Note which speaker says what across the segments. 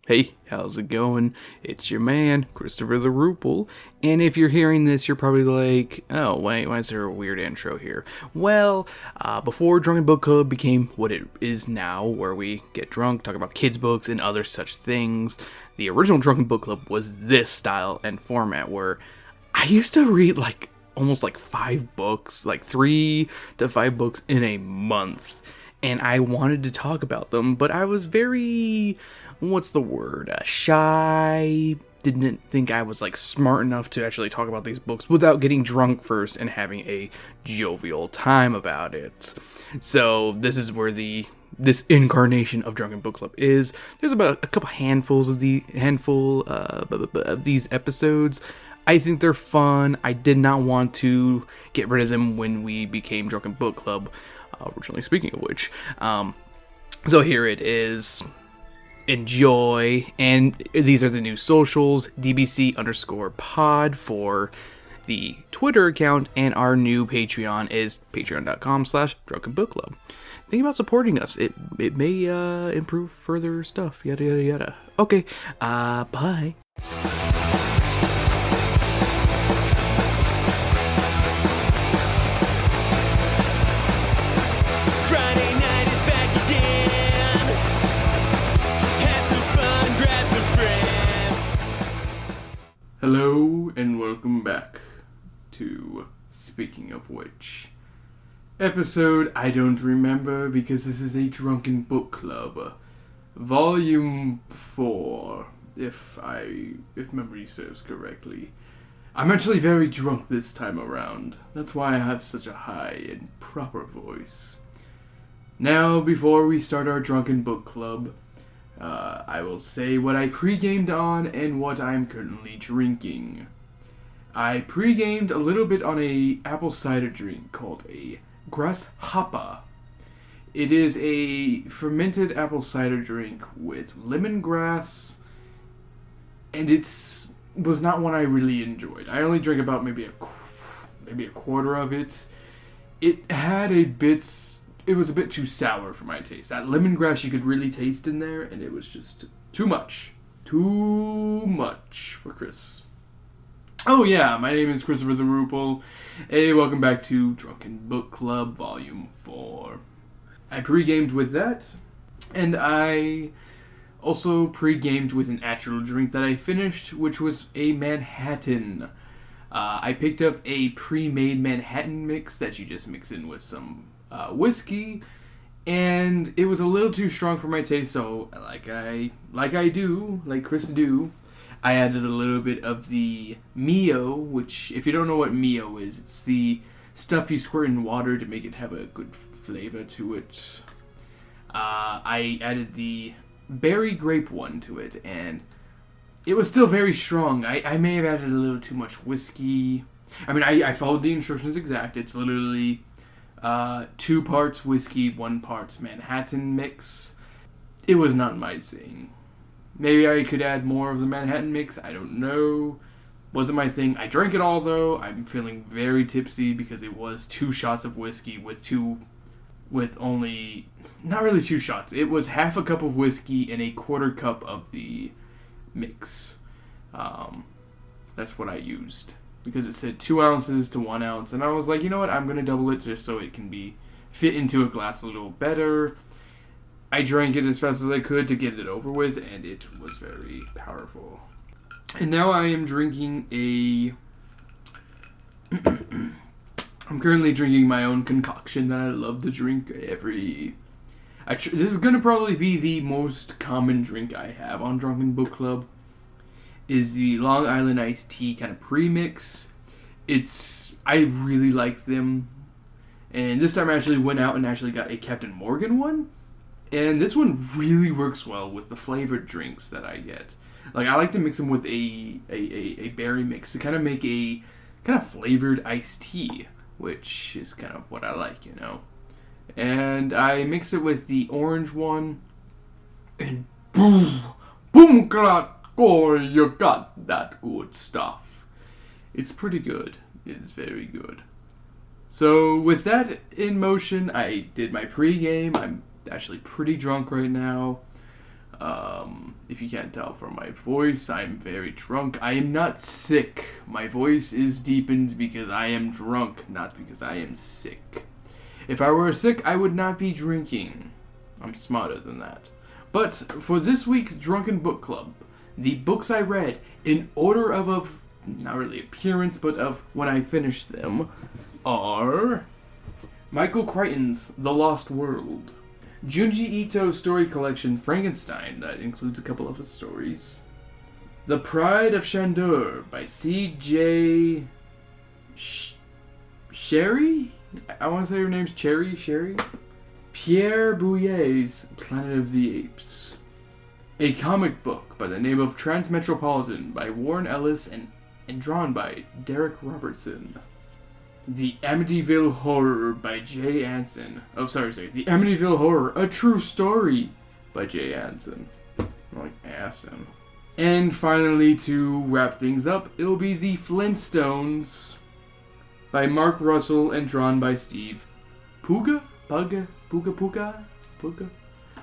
Speaker 1: Hey, how's it going? It's your man, Christopher the Rupel, and if you're hearing this, you're probably like, oh, wait, why is there a weird intro here? Well, before Drunken Book Club became what it is now, where we get drunk, talk about kids' books, and other such things, the original Drunken Book Club was this style and format, where I used to read, almost 5 books, 3 to 5 books in a month, and I wanted to talk about them, but I was very... shy. Didn't think I was smart enough to actually talk about these books without getting drunk first and having a jovial time about it. So this is where this incarnation of Drunken Book Club is. There's about a couple handful of these episodes. I think they're fun. I did not want to get rid of them when we became Drunken Book Club, originally speaking of which. So here it is. Enjoy, and these are the new socials, DBC_pod for the Twitter account, and our new Patreon is patreon.com/drunkenbookclub. Think about supporting us. It may improve further stuff, yada yada yada. Okay, bye. Hello, and welcome back to Speaking of Which. Episode I don't remember because this is a Drunken Book Club. Volume 4, if memory serves correctly. I'm actually very drunk this time around. That's why I have such a high and proper voice. Now, before we start our Drunken Book Club, I will say what I pre-gamed on and what I'm currently drinking. I pre-gamed a little bit on a apple cider drink called a grasshopper. It is a fermented apple cider drink with lemongrass, and it was not one I really enjoyed. I only drank about maybe a quarter of it. It had It was a bit too sour for my taste. That lemongrass you could really taste in there, and it was just too much. Too much for Chris. Oh yeah, my name is Christopher the Rupel. Hey, welcome back to Drunken Book Club Volume 4. I pre-gamed with that, and I also pre-gamed with an actual drink that I finished, which was a Manhattan. I picked up a pre-made Manhattan mix that you just mix in with some whiskey, and it was a little too strong for my taste, so like Chris do, I added a little bit of the Mio, which, if you don't know what Mio is, it's the stuff you squirt in water to make it have a good flavor to it. I added the berry grape one to it, and it was still very strong. I may have added a little too much whiskey. I mean, I followed the instructions exact. It's literally 2 parts whiskey, 1 part Manhattan mix. It was not my thing. Maybe I could add more of the Manhattan mix. I don't know. Wasn't my thing. I drank it all, though. I'm feeling very tipsy because it was 2 shots of whiskey with only... Not really 2 shots. It was half a cup of whiskey and a quarter cup of the mix. That's what I used. Because it said 2 ounces to 1 ounce, and I was like, you know what, I'm going to double it just so it can be fit into a glass a little better. I drank it as fast as I could to get it over with, and it was very powerful. And now I am drinking I'm currently drinking my own concoction that I love to drink this is going to probably be the most common drink I have on Drunken Book Club. Is the Long Island iced tea kind of premix. I really like them. And this time I actually went out and actually got a Captain Morgan one. And this one really works well with the flavored drinks that I get. I like to mix them with a berry mix to kind of make a kind of flavored iced tea, which is kind of what I like, you know. And I mix it with the orange one, and boom, boom, you got that good stuff. It's pretty good. It's very good. So with that in motion, I did my pregame. I'm actually pretty drunk right now. If you can't tell from my voice, I'm very drunk. I am not sick. My voice is deepened because I am drunk, not because I am sick. If I were sick, I would not be drinking. I'm smarter than that. But for this week's Drunken Book Club, the books I read in order of not really appearance, but of when I finished them, are Michael Crichton's The Lost World, Junji Ito's story collection Frankenstein, that includes a couple of his stories, The Pride of Shandor by C.J. Sherry? I want to say her name's Sherry? Pierre Bouyer's Planet of the Apes. A comic book by the name of Transmetropolitan by Warren Ellis and drawn by Derek Robertson. The Amityville Horror by Jay Anson. The Amityville Horror, A True Story by Jay Anson. Like Anson. And finally, to wrap things up, it'll be The Flintstones by Mark Russell and drawn by Steve Puga?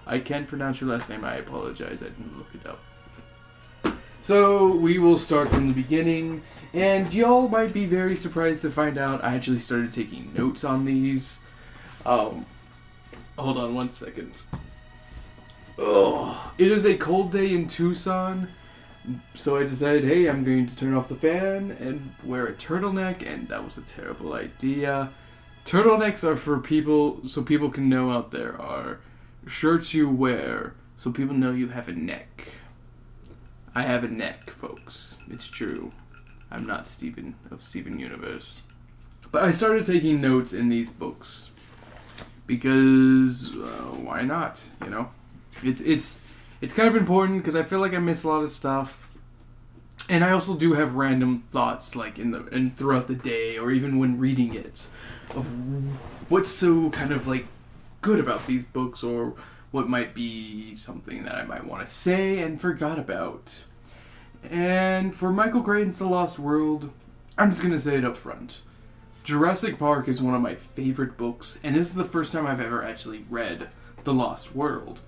Speaker 1: I can't pronounce your last name, I apologize, I didn't look it up. So, we will start from the beginning, and y'all might be very surprised to find out I actually started taking notes on these. Hold on one second. It is a cold day in Tucson, so I decided, hey, I'm going to turn off the fan and wear a turtleneck, and that was a terrible idea. Turtlenecks are for people, so people can know out there, are shirts you wear so people know you have a neck. I have a neck, folks. It's true. I'm not Steven of Steven Universe. But I started taking notes in these books because why not? You know, it's kind of important because I feel like I miss a lot of stuff, and I also do have random thoughts like in throughout the day or even when reading it of what's so kind of like good about these books, or what might be something that I might want to say and forgot about. And for Michael Crichton's The Lost World, I'm just going to say it up front. Jurassic Park is one of my favorite books, and this is the first time I've ever actually read The Lost World.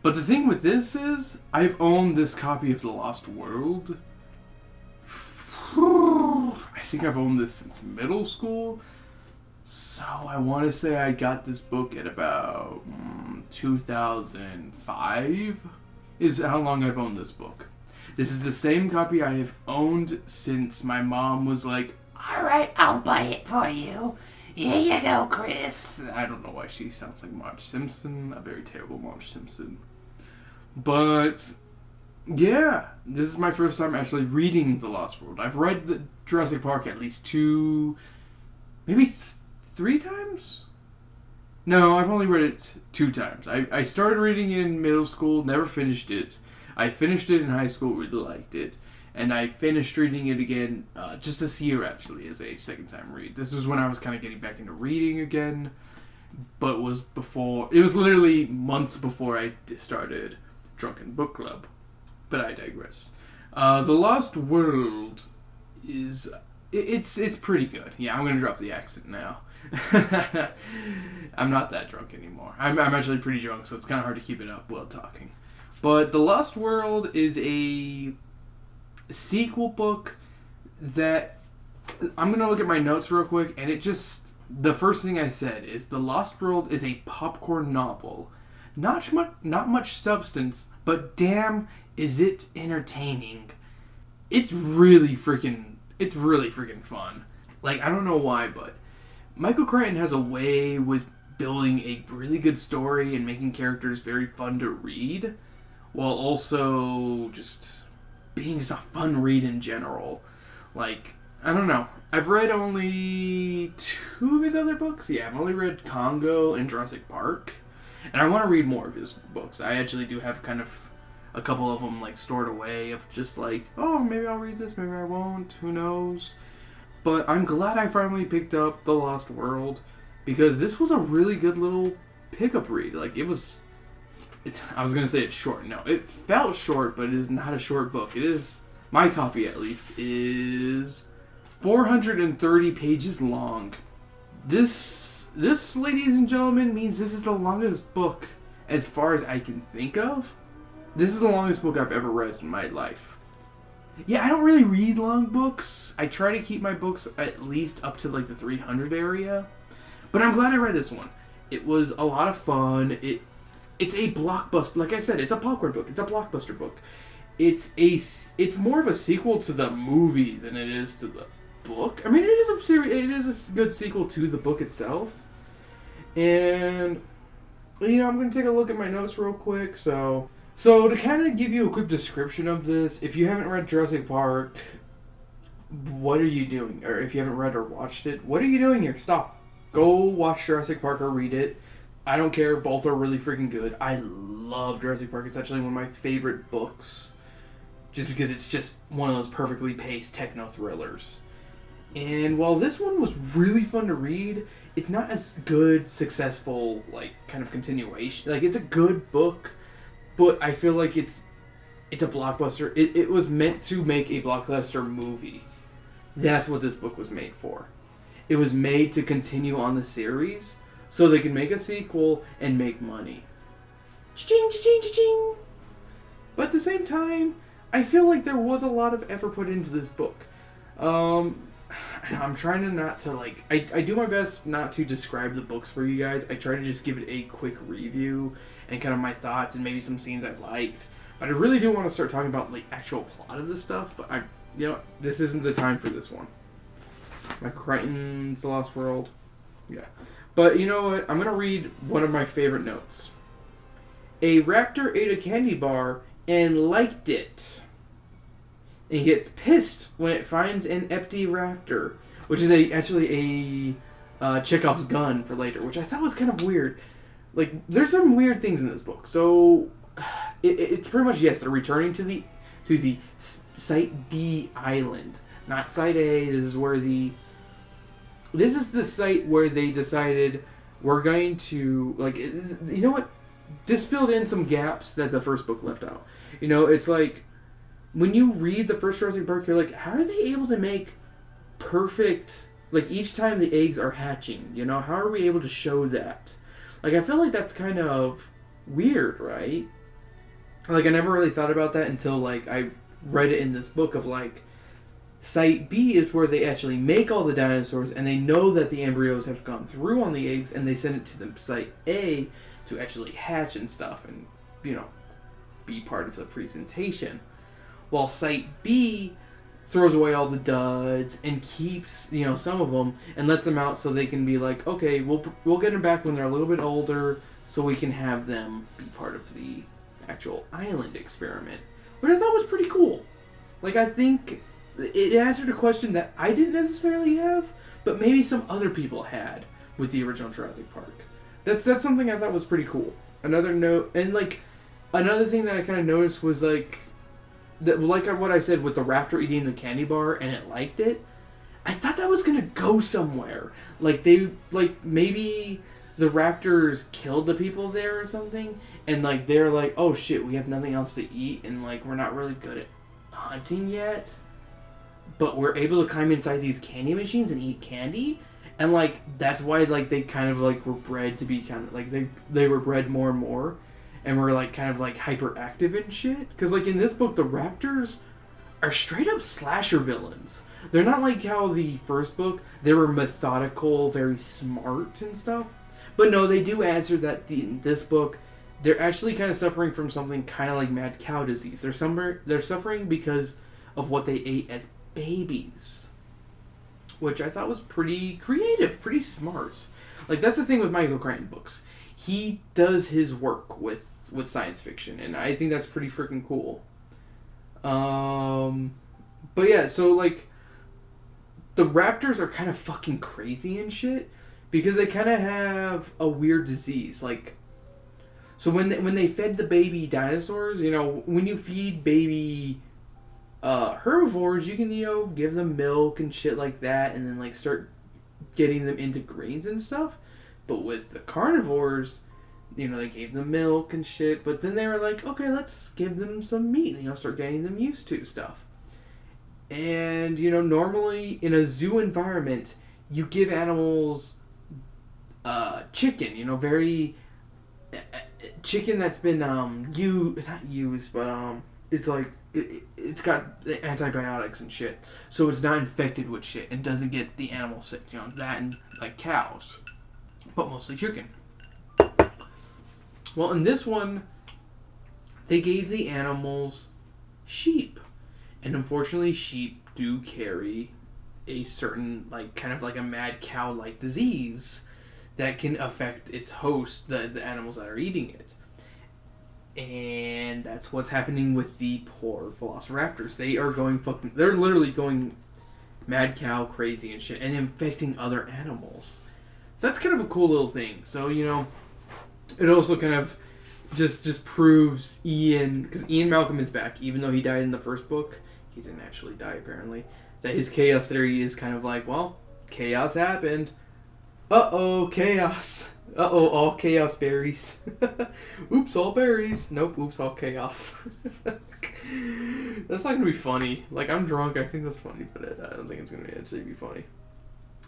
Speaker 1: But the thing with this is, I've owned this copy of The Lost World. I think I've owned this since middle school. So I want to say I got this book at about 2005 is how long I've owned this book. This is the same copy I have owned since my mom was like, alright, I'll buy it for you. Here you go, Chris. I don't know why she sounds like Marge Simpson, a very terrible Marge Simpson. But yeah, this is my first time actually reading The Lost World. I've read the Jurassic Park at least 2, maybe 3 times? No, I've only read it 2 times. I started reading it in middle school, never finished it. I finished it in high school, really liked it. And I finished reading it again just this year, actually, as a second time read. This was when I was kind of getting back into reading again. But it was literally months before I started Drunken Book Club. But I digress. The Lost World is... It's pretty good. Yeah, I'm going to drop the accent now. I'm not that drunk anymore. I'm actually pretty drunk, so it's kind of hard to keep it up while talking. But The Lost World is a sequel book that... I'm going to look at my notes real quick, and it just... The first thing I said is The Lost World is a popcorn novel. Not much substance, but damn, is it entertaining. It's really freaking fun. Like, I don't know why, but Michael Crichton has a way with building a really good story and making characters very fun to read, while also just being just a fun read in general. Like, I don't know. I've read only 2 of his other books. Yeah, I've only read Congo and Jurassic Park. And I want to read more of his books. I actually do have kind of a couple of them like stored away of just like, oh, maybe I'll read this, maybe I won't, who knows. But I'm glad I finally picked up The Lost World, because this was a really good little pickup read. Like, I was going to say it's short. No, it felt short, but it is not a short book. It is, my copy at least, is 430 pages long. This, ladies and gentlemen, means this is the longest book, as far as I can think of, This is the longest book I've ever read in my life. Yeah, I don't really read long books. I try to keep my books at least up to like the 300 area. But I'm glad I read this one. It was a lot of fun. It's a blockbuster. Like I said, it's a popcorn book. It's a blockbuster book. It's more of a sequel to the movie than it is to the book. I mean, it is a good sequel to the book itself. And I'm going to take a look at my notes real quick. So to kind of give you a quick description of this, if you haven't read Jurassic Park, what are you doing? Or if you haven't read or watched it, what are you doing here? Stop. Go watch Jurassic Park or read it. I don't care. Both are really freaking good. I love Jurassic Park. It's actually one of my favorite books. Just because it's just one of those perfectly paced techno thrillers. And while this one was really fun to read, it's not as good, successful, like, kind of continuation. Like, it's a good book, but I feel like it's a blockbuster. It was meant to make a blockbuster movie. That's what this book was made for. It was made to continue on the series so they can make a sequel and make money. Cha-ching, cha-ching, cha-ching! But at the same time, I feel like there was a lot of effort put into this book. I'm trying to not to, like... I do my best not to describe the books for you guys. I try to just give it a quick review and kind of my thoughts and maybe some scenes I liked. But I really do want to start talking about, like, actual plot of this stuff. But, this isn't the time for this one. Michael Crichton's The Lost World. Yeah. But you know what? I'm going to read one of my favorite notes. A raptor ate a candy bar and liked it. And gets pissed when it finds an empty raptor, which is actually a Chekhov's gun for later, which I thought was kind of weird. Like, there's some weird things in this book. So, it's pretty much, yes, they're returning to the Site B island, not Site A. This is the site where they decided we're going to, like, you know what? This filled in some gaps that the first book left out. It's like, when you read the first Jurassic Park, you're like, how are they able to make perfect, like, each time the eggs are hatching, how are we able to show that? Like, I feel like that's kind of weird, right? Like, I never really thought about that until, like, I read it in this book of, like, Site B is where they actually make all the dinosaurs, and they know that the embryos have gone through on the eggs, and they send it to the Site A to actually hatch and stuff, and, be part of the presentation. While Site B throws away all the duds and keeps, some of them and lets them out so they can be like, okay, we'll get them back when they're a little bit older so we can have them be part of the actual island experiment, which I thought was pretty cool. Like, I think it answered a question that I didn't necessarily have, but maybe some other people had with the original Jurassic Park. That's something I thought was pretty cool. Another note, and like, another thing that I kind of noticed was like what I said with the raptor eating the candy bar and it liked it. I thought that was gonna go somewhere. Like maybe the raptors killed the people there or something, and like they're like, oh shit, we have nothing else to eat, and like we're not really good at hunting yet, but we're able to climb inside these candy machines and eat candy, and like that's why like they kind of like were bred to be kind of like they were bred more and more. And we're, like, kind of, like, hyperactive and shit. Because, like, in this book, the raptors are straight-up slasher villains. They're not like how the first book, they were methodical, very smart and stuff. But no, they do answer that in this book, they're actually kind of suffering from something kind of like mad cow disease. They're suffering because of what they ate as babies. Which I thought was pretty creative, pretty smart. Like, that's the thing with Michael Crichton books. He does his work with science fiction, and I think that's pretty freaking cool. But yeah, so like the raptors are kind of fucking crazy and shit because they kind of have a weird disease. Like, so when they fed the baby dinosaurs, when you feed baby herbivores, you can give them milk and shit like that, and then like start getting them into grains and stuff. But with the carnivores, they gave them milk and shit, but then they were like, okay, let's give them some meat, start getting them used to stuff. And, normally in a zoo environment, you give animals chicken, very chicken that's been not used, but it's like it's got antibiotics and shit, so it's not infected with shit and doesn't get the animal sick. You know, that and like cows, but mostly chicken. Well, in this one, they gave the animals sheep, and unfortunately, sheep do carry a certain like kind of like a mad cow like disease that can affect its host, the animals that are eating it. And that's what's happening with the poor velociraptors. They're literally going mad cow crazy and shit and infecting other animals. So that's kind of a cool little thing. So, you know, it also kind of just proves Ian, because Ian Malcolm is back, even though he died in the first book. He didn't actually die, apparently. That his chaos theory is kind of like, well, chaos happened. Uh-oh, chaos. Uh-oh, all chaos berries. Oops, all berries. Nope, oops, all chaos. That's not going to be funny. Like, I'm drunk, I think that's funny, but I don't think it's going to actually be funny.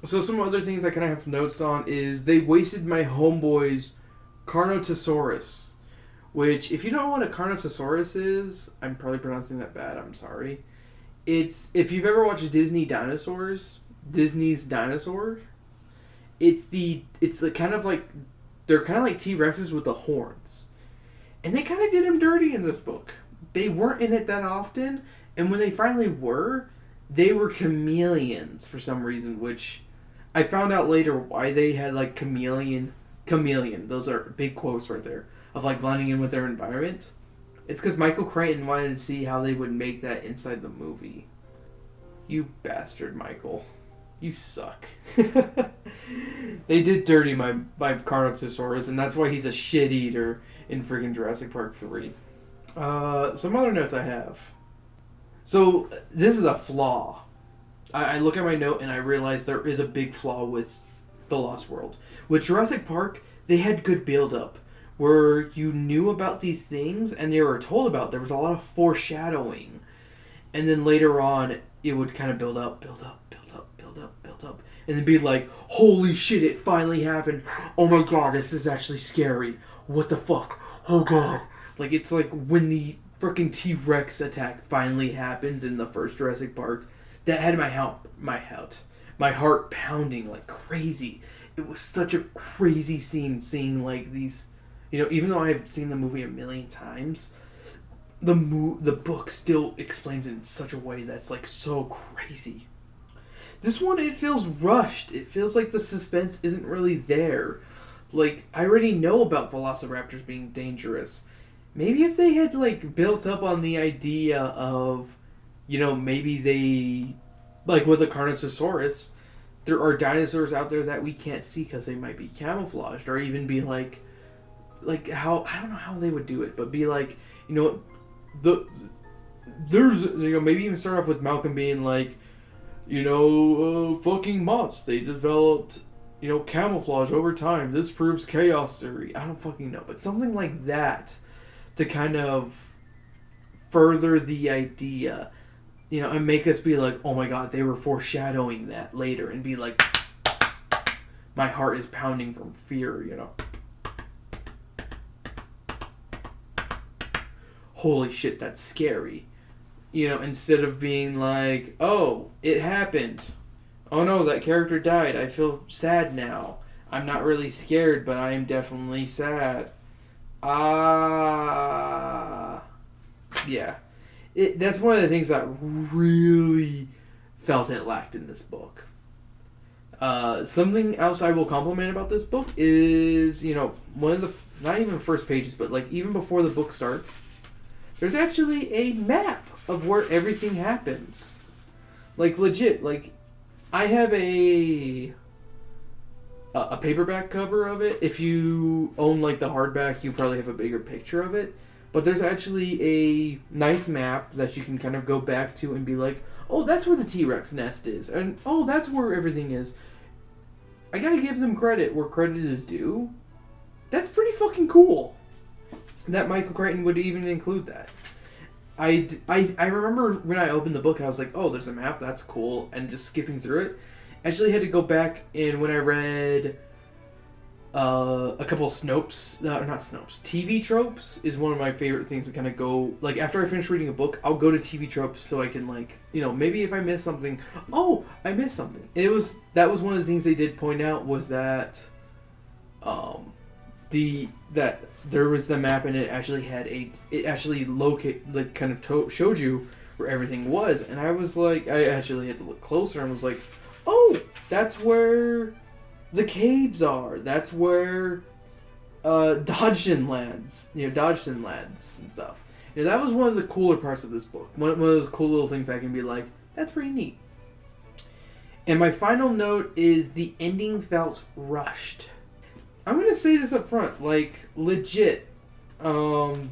Speaker 1: So some other things I kind of have notes on is they wasted my homeboy's Carnotaurus, which, if you don't know what a Carnotaurus is, I'm probably pronouncing that bad, I'm sorry. It's, if you've ever watched Disney's Dinosaurs, it's the kind of like, they're kind of like T-Rexes with the horns. And they kind of did him dirty in this book. They weren't in it that often, and when they finally were, they were chameleons for some reason, which I found out later why they had like chameleon, those are big quotes right there, of like blending in with their environment. It's because Michael Crichton wanted to see how they would make that inside the movie. You bastard, Michael. You suck. They did dirty my Carnotaurus, and that's why he's a shit eater in freaking Jurassic Park 3. Some other notes I have. So, this is a flaw. I look at my note and I realize there is a big flaw with The Lost World. With Jurassic Park, they had good build-up, where you knew about these things and they were told about. There was a lot of foreshadowing. And then later on, it would kind of build up, and then be like, holy shit, it finally happened. Oh my god, this is actually scary. What the fuck? Oh god. Like, it's like when the freaking T-Rex attack finally happens in the first Jurassic Park, that had my heart pounding like crazy. It was such a crazy scene, seeing like these, you know, even though I've seen the movie a million times, the book still explains it in such a way that's like so crazy. This one, it feels rushed. It feels like the suspense isn't really there. Like, I already know about velociraptors being dangerous. Maybe if they had, like, built up on the idea of, you know, maybe they, like with the Carnotaurus, there are dinosaurs out there that we can't see because they might be camouflaged, or even be like how, I don't know how they would do it, but be like, you know, there's, you know, maybe even start off with Malcolm being like, you know, fucking moths, they developed, you know, camouflage over time. This proves chaos theory. I don't fucking know. But something like that to kind of further the idea, you know, and make us be like, oh my god, they were foreshadowing that later. And be like, my heart is pounding from fear, you know. Holy shit, that's scary. You know, instead of being like, oh, it happened. Oh no, that character died. I feel sad now. I'm not really scared, but I am definitely sad. Yeah. That's one of the things that really felt it lacked in this book. Something else I will compliment about this book is, you know, one of the, not even the first pages, but like even before the book starts, there's actually a map of where everything happens. Like, legit. Like, I have a paperback cover of it. If you own, like, the hardback, you probably have a bigger picture of it. But there's actually a nice map that you can kind of go back to and be like, oh, that's where the T-Rex nest is. And, oh, that's where everything is. I gotta give them credit where credit is due. That's pretty fucking cool. That Michael Crichton would even include that. I remember when I opened the book, I was like, oh, there's a map, that's cool, and just skipping through it. I actually had to go back, and when I read A couple Snopes, not Snopes, TV tropes is one of my favorite things to kind of go, like, after I finish reading a book, I'll go to TV tropes so I can, like, maybe if I miss something, I missed something. That was one of the things they did point out was that, that there was the map and it actually showed you where everything was, and I was like, I actually had to look closer and was like, oh, that's where the caves are. That's where Dodgson lands. Dodgson lands and stuff. That was one of the cooler parts of this book. One of those cool little things I can be like, that's pretty neat. And my final note is the ending felt rushed. I'm going to say this up front. Like, legit. The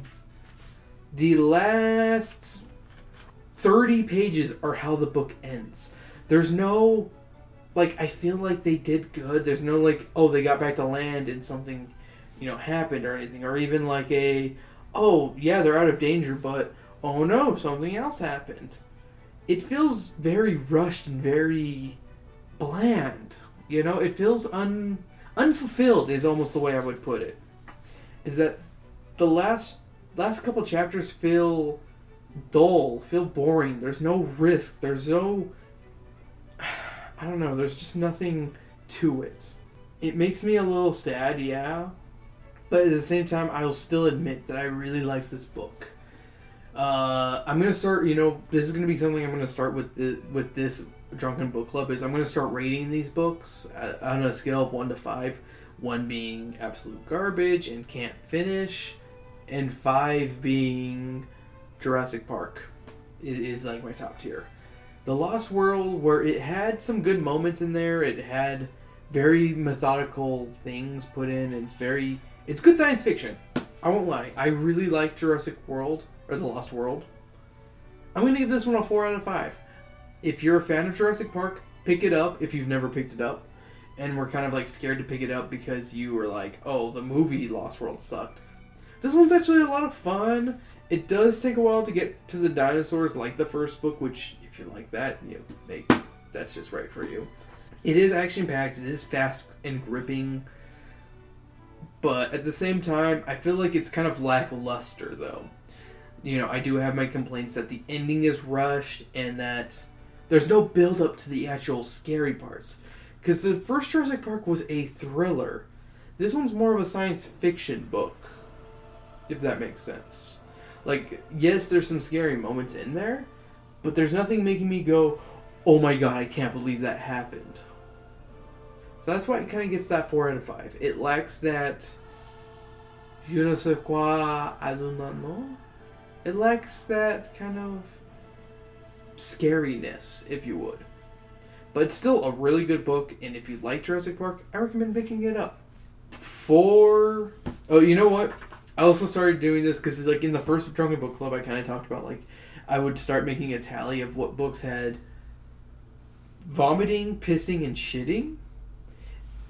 Speaker 1: last 30 pages are how the book ends. There's no... Like, I feel like they did good. There's no, like, oh, they got back to land and something, happened or anything. Or even like oh, yeah, they're out of danger, but, oh no, something else happened. It feels very rushed and very bland. It feels unfulfilled is almost the way I would put it. Is that the last couple chapters feel dull, feel boring. There's no risk. There's no... I don't know, there's just nothing to it. It makes me a little sad, yeah. But at the same time, I will still admit that I really like this book. I'm going to start, this is going to be something I'm going to start with this Drunken Book Club, is I'm going to start rating these books on a scale of 1 to 5. 1 being absolute garbage and can't finish, and 5 being Jurassic Park. It is like my top tier. The Lost World, where it had some good moments in there, it had very methodical things put in, and it's good science fiction. I won't lie. I really like Jurassic World, or The Lost World. I'm going to give this one a 4 out of 5. If you're a fan of Jurassic Park, pick it up if you've never picked it up, and were kind of like scared to pick it up because you were like, oh, the movie Lost World sucked. This one's actually a lot of fun. It does take a while to get to the dinosaurs like the first book, which... if you like that, that's just right for you. It is action-packed, it is fast and gripping, but at the same time, I feel like it's kind of lackluster, though. I do have my complaints that the ending is rushed, and that there's no build-up to the actual scary parts. Because the first Jurassic Park was a thriller. This one's more of a science fiction book, if that makes sense. Like, yes, there's some scary moments in there, but there's nothing making me go, oh my god, I can't believe that happened. So that's why it kind of gets that 4 out of 5. It lacks that je ne sais quoi, I do not know. It lacks that kind of scariness, if you would. But it's still a really good book, and if you like Jurassic Park, I recommend picking it up. Oh, you know what? I also started doing this because, like, in the first Drunken Book Club, I kind of talked about, like, I would start making a tally of what books had vomiting, pissing, and shitting.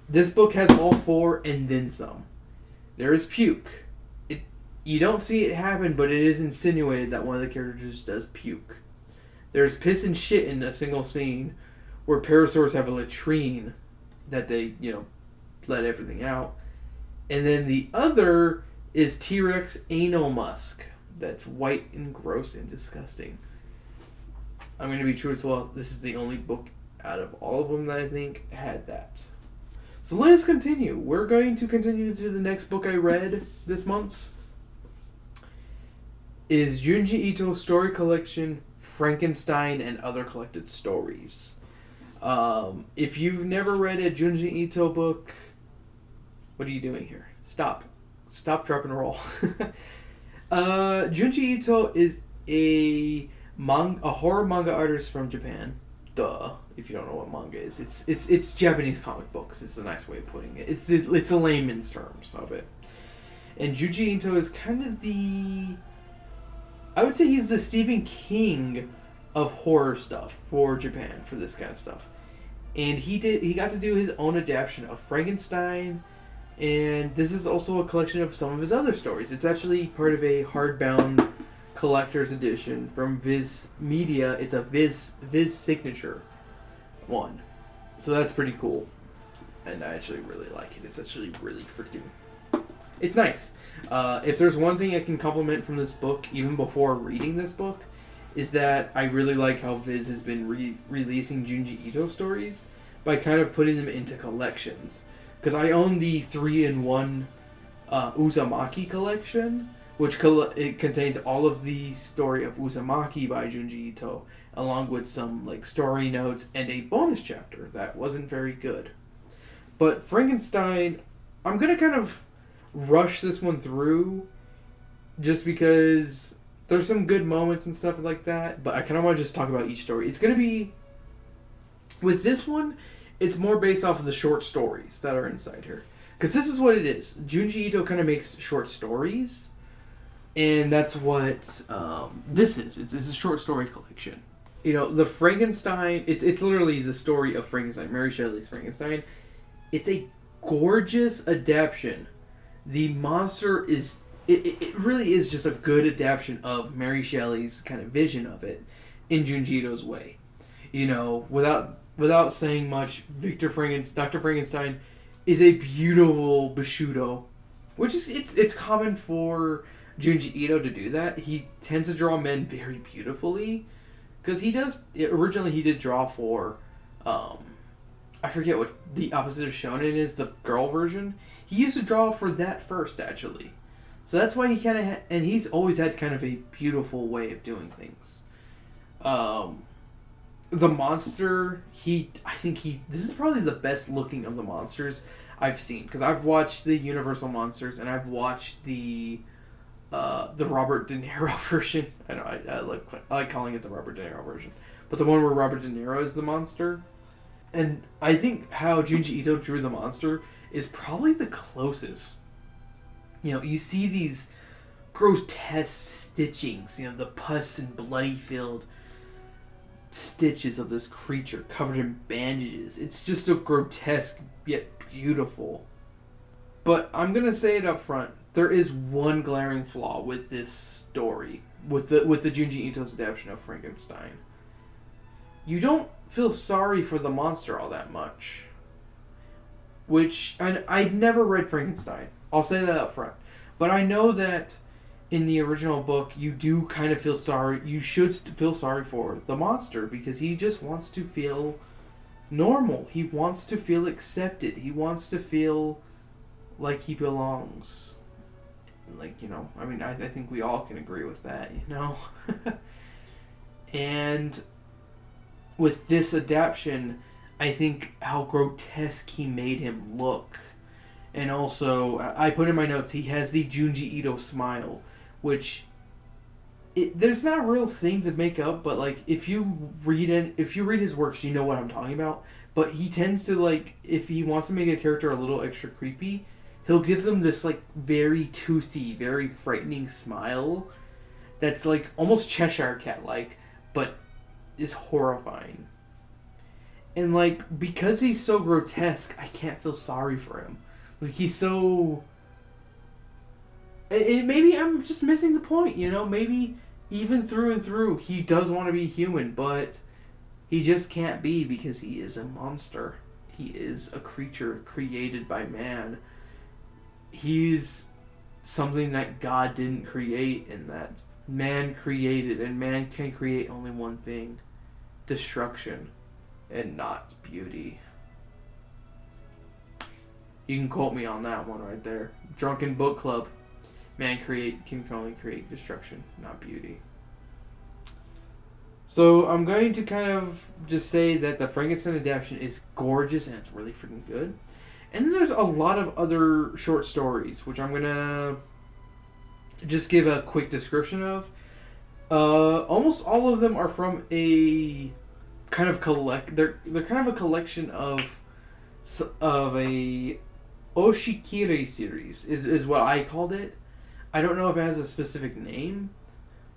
Speaker 1: This book has all 4 and then some. There is puke. You don't see it happen, but it is insinuated that one of the characters does puke. There's piss and shit in a single scene where parasaurs have a latrine that they, let everything out. And then the other is T-Rex anal musk. That's white and gross and disgusting. I'm going to be truthful. This is the only book out of all of them that I think had that. So let us continue. We're going to continue to the next book I read this month. Is Junji Ito's story collection, Frankenstein and Other Collected Stories. If you've never read a Junji Ito book, what are you doing here? Stop, drop, and roll. Junji Ito is a horror manga artist from Japan. Duh, if you don't know what manga is. It's Japanese comic books, is a nice way of putting it. It's the layman's terms of it. And Junji Ito is kind of I would say he's the Stephen King of horror stuff for Japan, for this kind of stuff. And he got to do his own adaptation of Frankenstein, and this is also a collection of some of his other stories. It's actually part of a hardbound collector's edition from Viz Media. It's a Viz signature one. So that's pretty cool. and I actually really like it. It's actually really freaking... It's nice. If there's one thing I can compliment from this book, even before reading this book, is that I really like how Viz has been releasing Junji Ito stories by kind of putting them into collections. Because I own the 3-in-1 Uzumaki collection, which it contains all of the story of Uzumaki by Junji Ito, along with some like story notes and a bonus chapter that wasn't very good. But Frankenstein, I'm going to kind of rush this one through just because there's some good moments and stuff like that, but I kind of want to just talk about each story. It's going to be, with this one, it's more based off of the short stories that are inside here. Because this is what it is. Junji Ito kind of makes short stories, and that's what this is. It's a short story collection. You know, the Frankenstein, it's literally the story of Frankenstein, Mary Shelley's Frankenstein. It's a gorgeous adaptation. The monster is... It really is just a good adaptation of Mary Shelley's kind of vision of it in Junji Ito's way. You know, without saying much, Dr. Frankenstein is a beautiful Bushido, which is it's common for Junji Ito to do that. He tends to draw men very beautifully because originally he did draw for I forget what the opposite of shonen is, the girl version. He used to draw for that first, actually. So that's why he kind of... and he's always had kind of a beautiful way of doing things. The monster, this is probably the best looking of the monsters I've seen. Because I've watched the Universal Monsters, and I've watched the Robert De Niro version. I know, I like calling it the Robert De Niro version. But the one where Robert De Niro is the monster. And I think how Junji Ito drew the monster is probably the closest. You know, you see these grotesque stitchings, you know, the pus and bloody-filled stitches of this creature covered in bandages. It's just so grotesque yet beautiful. But I'm going to say it up front. There is one glaring flaw with this story, with the Junji Ito's adaptation of Frankenstein. You don't feel sorry for the monster all that much. And I've never read Frankenstein. I'll say that up front. But I know that in the original book, you do kind of feel sorry. You should feel sorry for the monster because he just wants to feel normal. He wants to feel accepted. He wants to feel like he belongs. Like, you know, I mean, I think we all can agree with that, you know? And with this adaptation, I think how grotesque he made him look. And also, I put in my notes, he has the Junji Ito smile, which there's not a real thing to make up, but like if you read his works, you know what I'm talking about. But he tends to, like, if he wants to make a character a little extra creepy, he'll give them this like very toothy, very frightening smile that's like almost Cheshire Cat like, but is horrifying. And like because he's so grotesque, I can't feel sorry for him. Like, he's so... maybe I'm just missing the point, you know? Maybe even through and through, he does want to be human, but he just can't be because he is a monster. He is a creature created by man. He's something that God didn't create and that man created, and man can create only one thing: destruction and not beauty. You can quote me on that one right there. Drunken Book Club. Man can only create destruction, not beauty. So I'm going to kind of just say that the Frankenstein adaptation is gorgeous and it's really freaking good. And then there's a lot of other short stories, which I'm going to just give a quick description of. Almost all of them are from a kind of they're kind of a collection of a Oshikiri series is what I called it. I don't know if it has a specific name,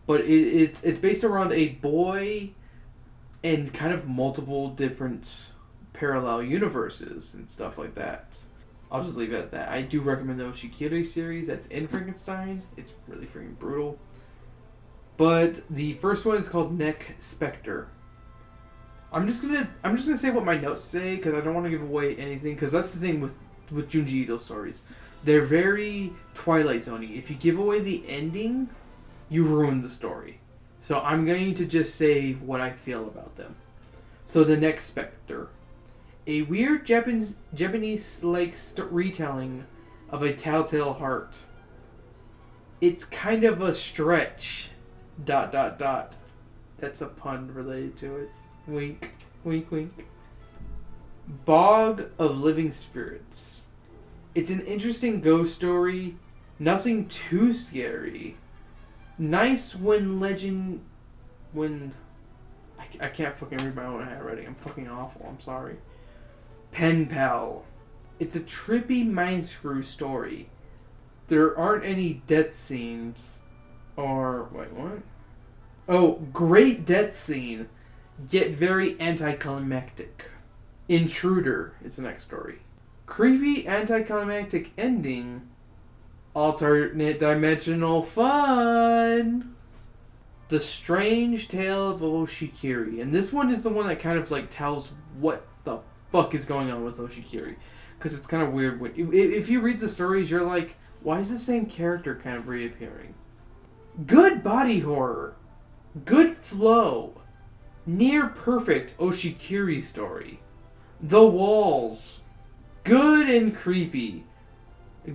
Speaker 1: but it's based around a boy and kind of multiple different parallel universes and stuff like that. I'll just leave it at that. I do recommend the Oshikiri series that's in Frankenstein. It's really freaking brutal. But the first one is called Neck Spectre. I'm just gonna say what my notes say because I don't want to give away anything. Because that's the thing with Junji Ito stories, they're very Twilight Zone-y. If you give away the ending, you ruin the story. So I'm going to just say what I feel about them. So the next Spectre, a weird Japanese-like retelling of a Telltale Heart. It's kind of a stretch. ... That's a pun related to it. Wink, wink, wink. Bog of Living Spirits. It's an interesting ghost story. Nothing too scary. Nice when I can't fucking read my own handwriting. I'm fucking awful. I'm sorry. Pen Pal. It's a trippy mind screw story. There aren't any death scenes. Or wait, what? Oh, great death scene. Yet very anticlimactic. Intruder is the next story. Creepy anticlimactic ending. Alternate dimensional fun. The Strange Tale of Oshikiri. And this one is the one that kind of like tells what the fuck is going on with Oshikiri. Because it's kind of weird. If you read the stories, you're like, why is the same character kind of reappearing? Good body horror. Good flow. Near perfect Oshikiri story. The Walls. Good and creepy.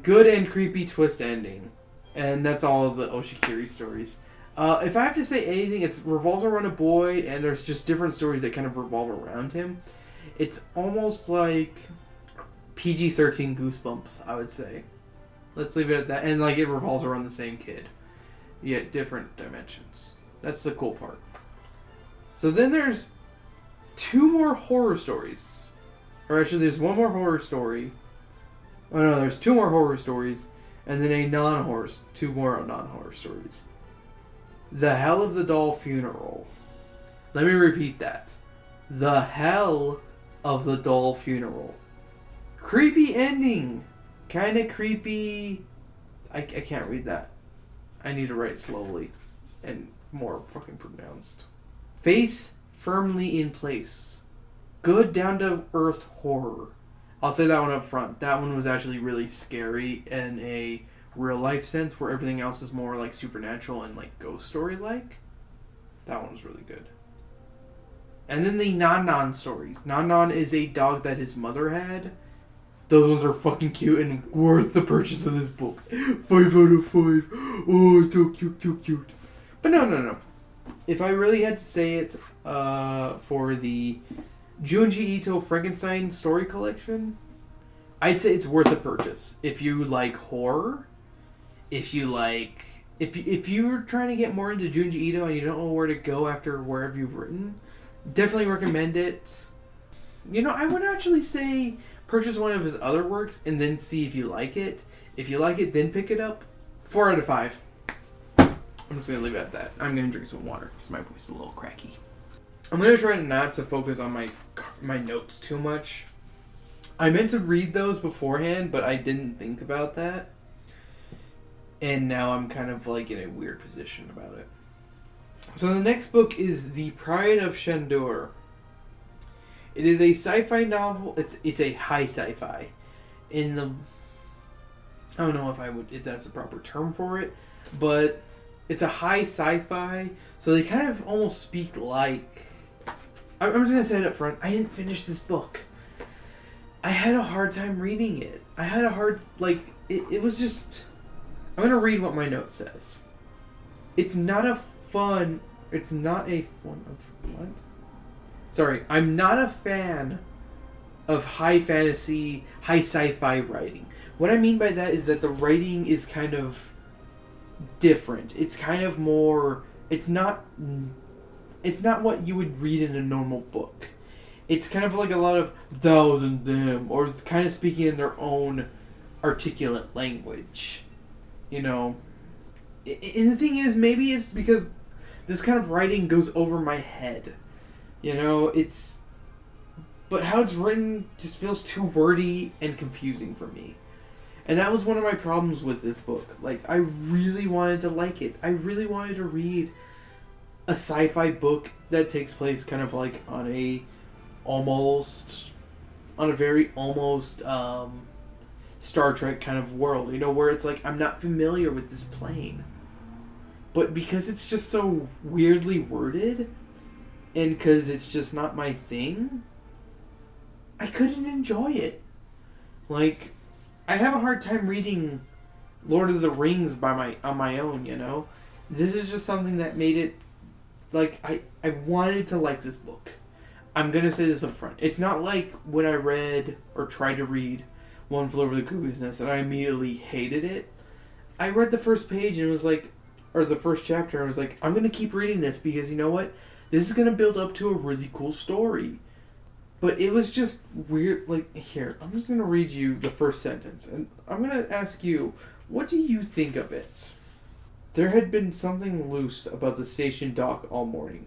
Speaker 1: Good and creepy twist ending. And that's all of the Oshikiri stories. If I have to say anything, it revolves around a boy, and there's just different stories that kind of revolve around him. It's almost like PG-13 Goosebumps, I would say. Let's leave it at that. And like it revolves around the same kid, yet different dimensions. That's the cool part. So then there's 2 more horror stories. Or actually, there's 1 more horror story. Oh no, there's 2 more horror stories, and then 2 more non-horror stories. The Hell of the Doll Funeral. Let me repeat that. The Hell of the Doll Funeral. Creepy ending. Kind of creepy. I can't read that. I need to write slowly and more fucking pronounced. Face firmly in place. Good down-to-earth horror. I'll say that one up front. That one was actually really scary in a real-life sense, where everything else is more like supernatural and like ghost story-like. That one was really good. And then the Nan stories. Nan is a dog that his mother had. Those ones are fucking cute and worth the purchase of this book. 5 out of 5. Oh, so cute. But no. If I really had to say it for the Junji Ito Frankenstein story collection, I'd say it's worth a purchase. If you like horror, if you're trying to get more into Junji Ito and you don't know where to go after wherever you've written, definitely recommend it. You know, I would actually say purchase one of his other works and then see if you like it. If you like it, then pick it up. 4 out of 5. I'm just going to leave it at that. I'm going to drink some water because my voice is a little cracky. I'm going to try not to focus on my notes too much. I meant to read those beforehand, but I didn't think about that. And now I'm kind of like in a weird position about it. So the next book is The Pride of Shandur. It is a sci-fi novel. It's a high sci-fi. I don't know if that's the proper term for it, but it's a high sci-fi. So they kind of almost speak like. I'm just gonna say it up front. I didn't finish this book. I had a hard time reading it. It was just. I'm gonna read what my note says. I'm not a fan of high fantasy, high sci-fi writing. What I mean by that is that the writing is kind of different. It's kind of more. It's not what you would read in a normal book. It's kind of like a lot of thous and them, or it's kind of speaking in their own articulate language. You know, and the thing is, maybe it's because this kind of writing goes over my head. You know, but how it's written just feels too wordy and confusing for me. And that was one of my problems with this book. Like, I really wanted to like it. I really wanted to read a sci-fi book that takes place kind of like on a
Speaker 2: almost on a very almost Star Trek kind of world, you know, where it's like I'm not familiar with this plane, but because it's just so weirdly worded, and because it's just not my thing, I couldn't enjoy it. Like, I have a hard time reading Lord of the Rings on my own, you know. This is just something that made it like I wanted to like this book. I'm gonna say this up front. It's not like when I read or tried to read One Flew Over the Cuckoo's Nest and I immediately hated it. I read the first page and it was like, or the first chapter, and I was like, I'm gonna keep reading this because you know what? This is gonna build up to a really cool story. But it was just weird. Like, here, I'm just gonna read you the first sentence, and I'm gonna ask you, what do you think of it? There had been something loose about the station dock all morning.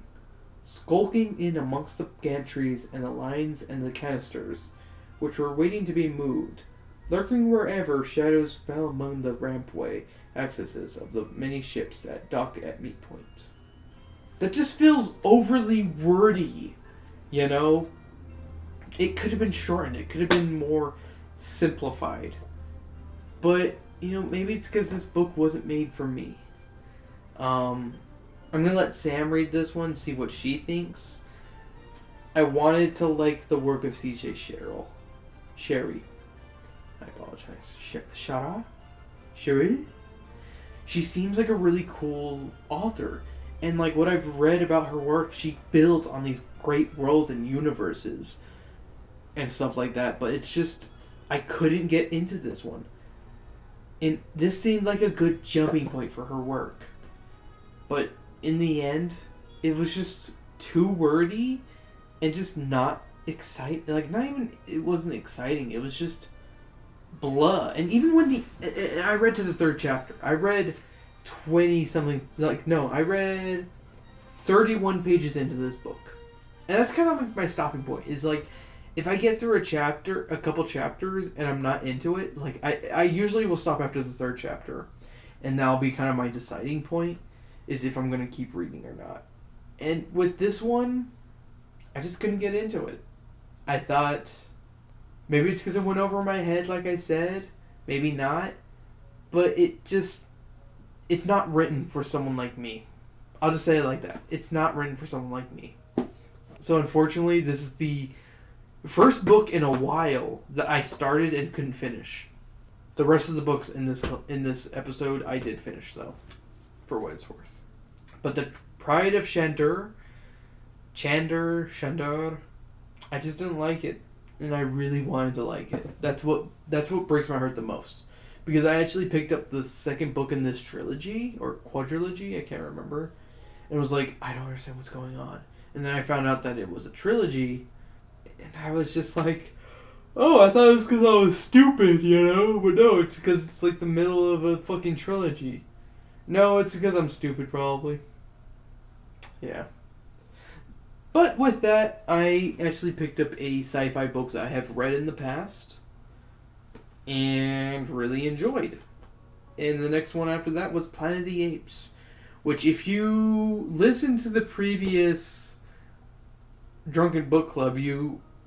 Speaker 2: Skulking in amongst the gantries and the lines and the canisters, which were waiting to be moved, lurking wherever shadows fell among the rampway accesses of the many ships at dock at Meat Point. That just feels overly wordy, you know? It could have been shortened. It could have been more simplified. But, you know, maybe it's because this book wasn't made for me. I'm going to let Sam read this one, see what she thinks. I wanted to like the work of C.J. Sherry. I apologize. Shara? Sherry? She seems like a really cool author. And like what I've read about her work, she builds on these great worlds and universes and stuff like that. But it's just, I couldn't get into this one. And this seemed like a good jumping point for her work. But in the end, it was just too wordy and just not exciting. Like, not even, it wasn't exciting. It was just blah. And even when I read to the third chapter. I read 20 something, I read 31 pages into this book. And that's kind of like my stopping point. Is like, if I get through a couple chapters, and I'm not into it, like, I usually will stop after the third chapter. And that'll be kind of my deciding point, is if I'm going to keep reading or not. And with this one, I just couldn't get into it. I thought, maybe it's because it went over my head, like I said. Maybe not. But it's not written for someone like me. I'll just say it like that. It's not written for someone like me. So unfortunately, this is the first book in a while that I started and couldn't finish. The rest of the books in this episode I did finish, though, for what it's worth. But the Pride of Chandor, I just didn't like it, and I really wanted to like it. That's what breaks my heart the most, because I actually picked up the second book in this trilogy or quadrilogy, I can't remember, and was like, I don't understand what's going on. And then I found out that it was a trilogy, and I was just like, oh, I thought it was because I was stupid, you know? But no, it's because it's like the middle of a fucking trilogy. No, it's because I'm stupid, probably. Yeah. But with that, I actually picked up a sci-fi book that I have read in the past and really enjoyed. And the next one after that was Planet of the Apes, which if you listen to the previous Drunken Book Club,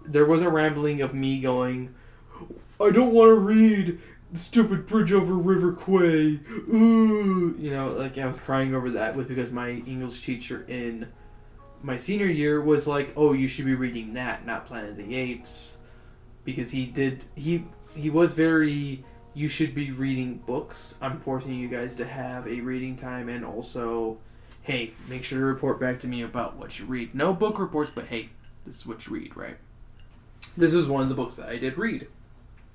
Speaker 2: there was a rambling of me going, I don't want to read Stupid Bridge Over River Kwai. Ooh. You know, like I was crying over that because my English teacher in my senior year was like, oh, you should be reading that, not Planet of the Apes. Because he was very, you should be reading books. I'm forcing you guys to have a reading time, and also, hey, make sure to report back to me about what you read. No book reports, but hey, this is what you read, right? This was one of the books that I did read,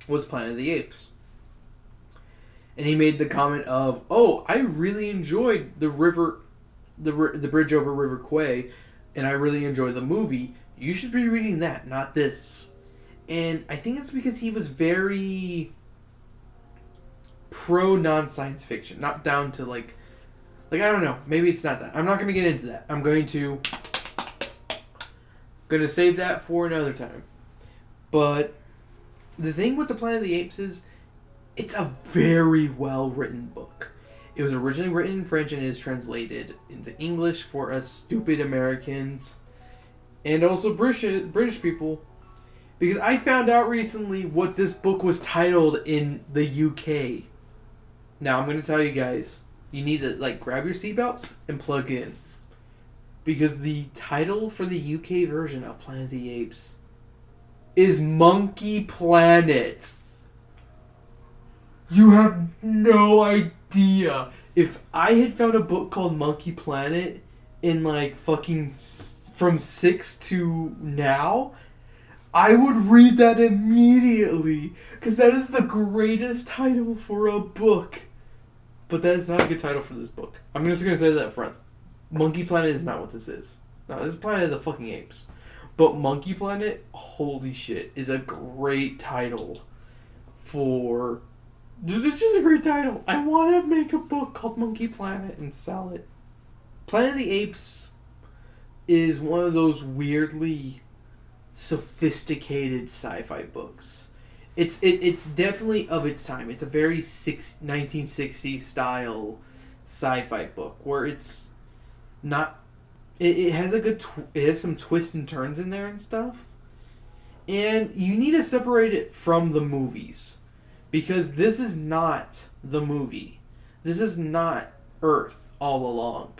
Speaker 2: was Planet of the Apes. And he made the comment of, oh, I really enjoyed the Bridge Over River Kwai, and I really enjoyed the movie. You should be reading that, not this. And I think it's because he was very pro non-science fiction, not down to like I don't know, maybe it's not that. I'm not going to get into that. I'm going to save that for another time. But the thing with the Planet of the Apes is, it's a very well-written book. It was originally written in French and is translated into English for us stupid Americans. and also British people. Because I found out recently what this book was titled in the UK. Now, I'm going to tell you guys, you need to, like, grab your seatbelts and plug in. Because the title for the UK version of Planet of the Apes is Monkey Planet. You have no idea. If I had found a book called Monkey Planet in, like, fucking from 6 to now, I would read that immediately. Because that is the greatest title for a book. But that is not a good title for this book. I'm just going to say that up front. Monkey Planet is not what this is. No, this is Planet of the fucking Apes. But Monkey Planet, holy shit, is a great title for... It's just a great title. I want to make a book called Monkey Planet and sell it. Planet of the Apes is one of those weirdly sophisticated sci-fi books. It's definitely of its time. It's a very 1960s style sci-fi book where it's not... It has a good... it has some twists and turns in there and stuff. And you need to separate it from the movies. Because this is not the movie. This is not Earth all along.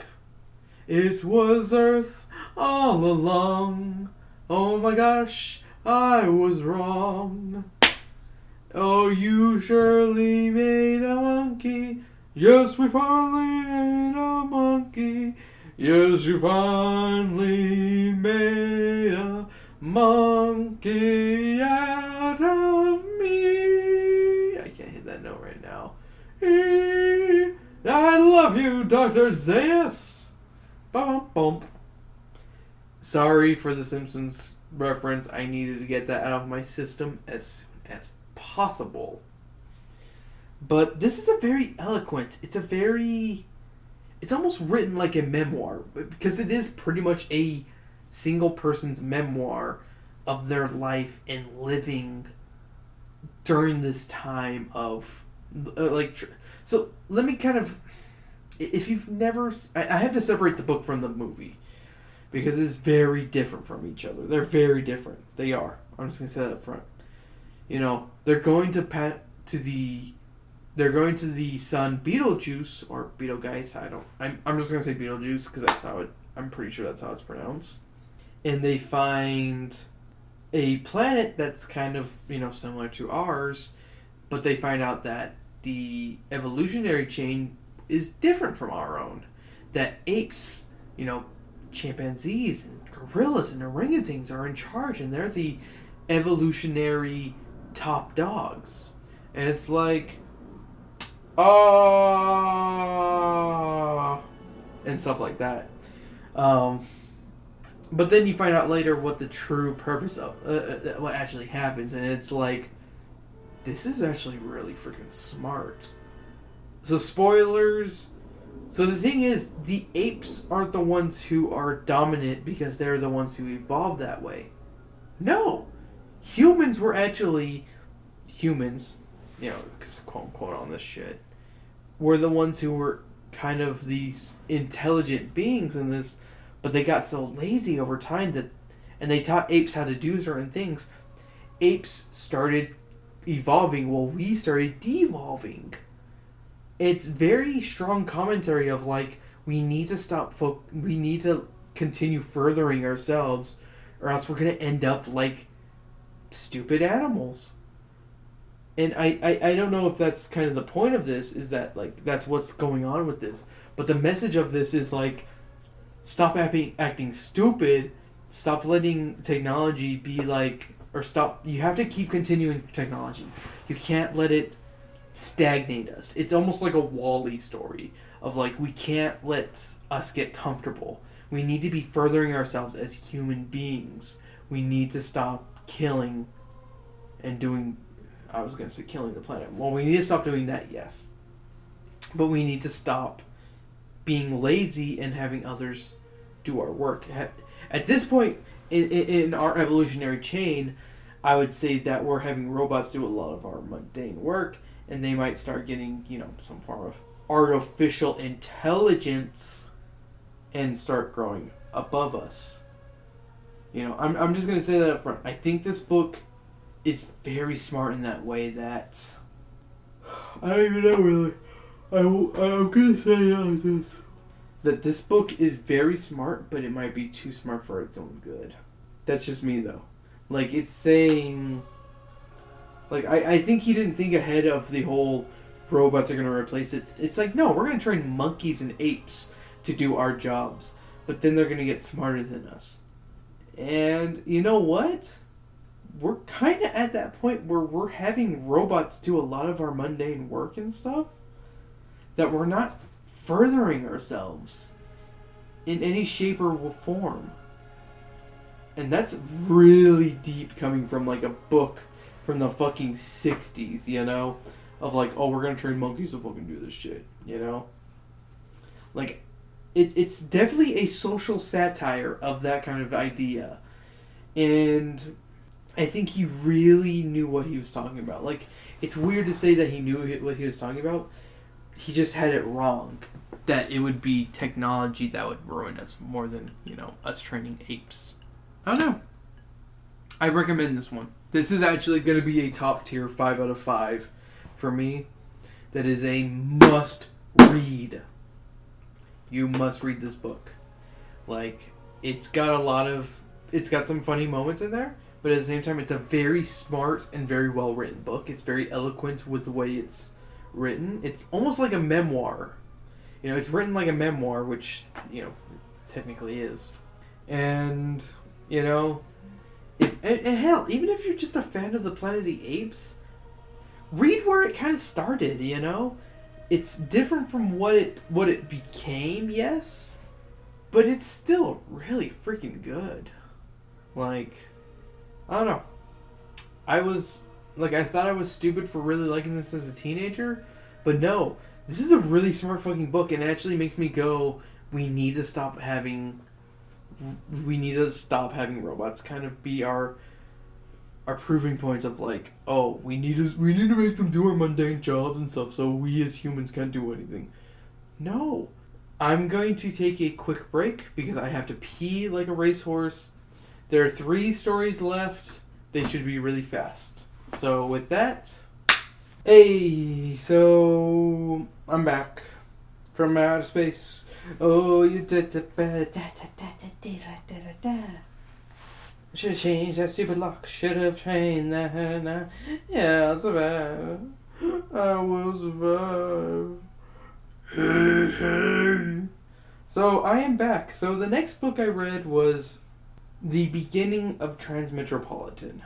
Speaker 2: It was Earth all along. Oh my gosh, I was wrong. Oh, you surely made a monkey. Yes, we finally made a monkey. Yes, you finally made a monkey out of me. I can't hit that note right now. I love you, Dr. Zaius. Bum bump. Sorry for the Simpsons reference. I needed to get that out of my system as soon as possible. But this is a very eloquent. It's almost written like a memoir, because it is pretty much a single person's memoir of their life and living during this time of so let me kind of, if you've never, I have to separate the book from the movie because it's very different from each other. They're very different. They are. I'm just gonna say that up front. You know, they're going to the sun Beetlejuice or Beetlegeist. I'm just gonna say Beetlejuice because I'm pretty sure that's how it's pronounced. And they find a planet that's kind of, similar to ours, but they find out that the evolutionary chain is different from our own. That apes, chimpanzees and gorillas and orangutans are in charge, and they're the evolutionary top dogs. And it's like, and stuff like that. But then you find out later what the true purpose of what actually happens, and it's like, this is actually really freaking smart. So spoilers. So the thing is, the apes aren't the ones who are dominant because they're the ones who evolved that way. No, humans were actually humans, quote unquote on this shit, were the ones who were kind of these intelligent beings in this, but they got so lazy over time and they taught apes how to do certain things. Apes started evolving while we started devolving. It's very strong commentary of like, we need to we need to continue furthering ourselves, or else we're gonna end up like stupid animals. And I don't know if that's kind of the point of this, is that like that's what's going on with this. But the message of this is like, stop acting stupid, stop letting technology be like, or stop, you have to keep continuing technology. You can't let it stagnate us. It's almost like a Wall-E story of like, we can't let us get comfortable. We need to be furthering ourselves as human beings. We need to stop killing and doing, I was going to say killing the planet. Well, we need to stop doing that, yes. But we need to stop being lazy and having others do our work. At this point in our evolutionary chain, I would say that we're having robots do a lot of our mundane work, and they might start getting, some form of artificial intelligence and start growing above us. I'm just going to say that up front. I think this book is very smart in that way that... I don't even know, really. I'm going to say it like this. That this book is very smart, but it might be too smart for its own good. That's just me, though. Like, it's saying... Like, I think he didn't think ahead of the whole robots are going to replace it. It's like, no, we're going to train monkeys and apes to do our jobs. But then they're going to get smarter than us. And you know what? We're kind of at that point where we're having robots do a lot of our mundane work and stuff. That we're not furthering ourselves in any shape or form. And that's really deep coming from like a book from the fucking 60s, you know? Of like, oh, we're gonna train monkeys to fucking do this shit, you know? Like, it's definitely a social satire of that kind of idea. And I think he really knew what he was talking about. Like, it's weird to say that he knew what he was talking about. He just had it wrong. That it would be technology that would ruin us more than, us training apes. I don't know. I recommend this one. This is actually going to be a top tier 5 out of 5 for me. That is a must read. You must read this book. Like, it's got some funny moments in there, but at the same time, it's a very smart and very well written book. It's very eloquent with the way it's written. It's almost like a memoir. It's written like a memoir, which, technically is. And, hell, even if you're just a fan of the Planet of the Apes, read where it kind of started, It's different from what it became, yes, but it's still really freaking good. Like, I don't know. I thought I was stupid for really liking this as a teenager, but no, this is a really smart fucking book, and it actually makes me go, we need to stop having robots kind of be our proving points of like, oh, we need to make them do our mundane jobs and stuff, so we as humans can't do anything. No. I'm going to take a quick break because I have to pee like a racehorse. There are 3 stories left. They should be really fast. So with that, so I'm back from outer space. Oh, you did the should have changed that stupid lock. Should have changed that. Yeah, I'll survive. I will survive. So I am back. So the next book I read was the beginning of Transmetropolitan.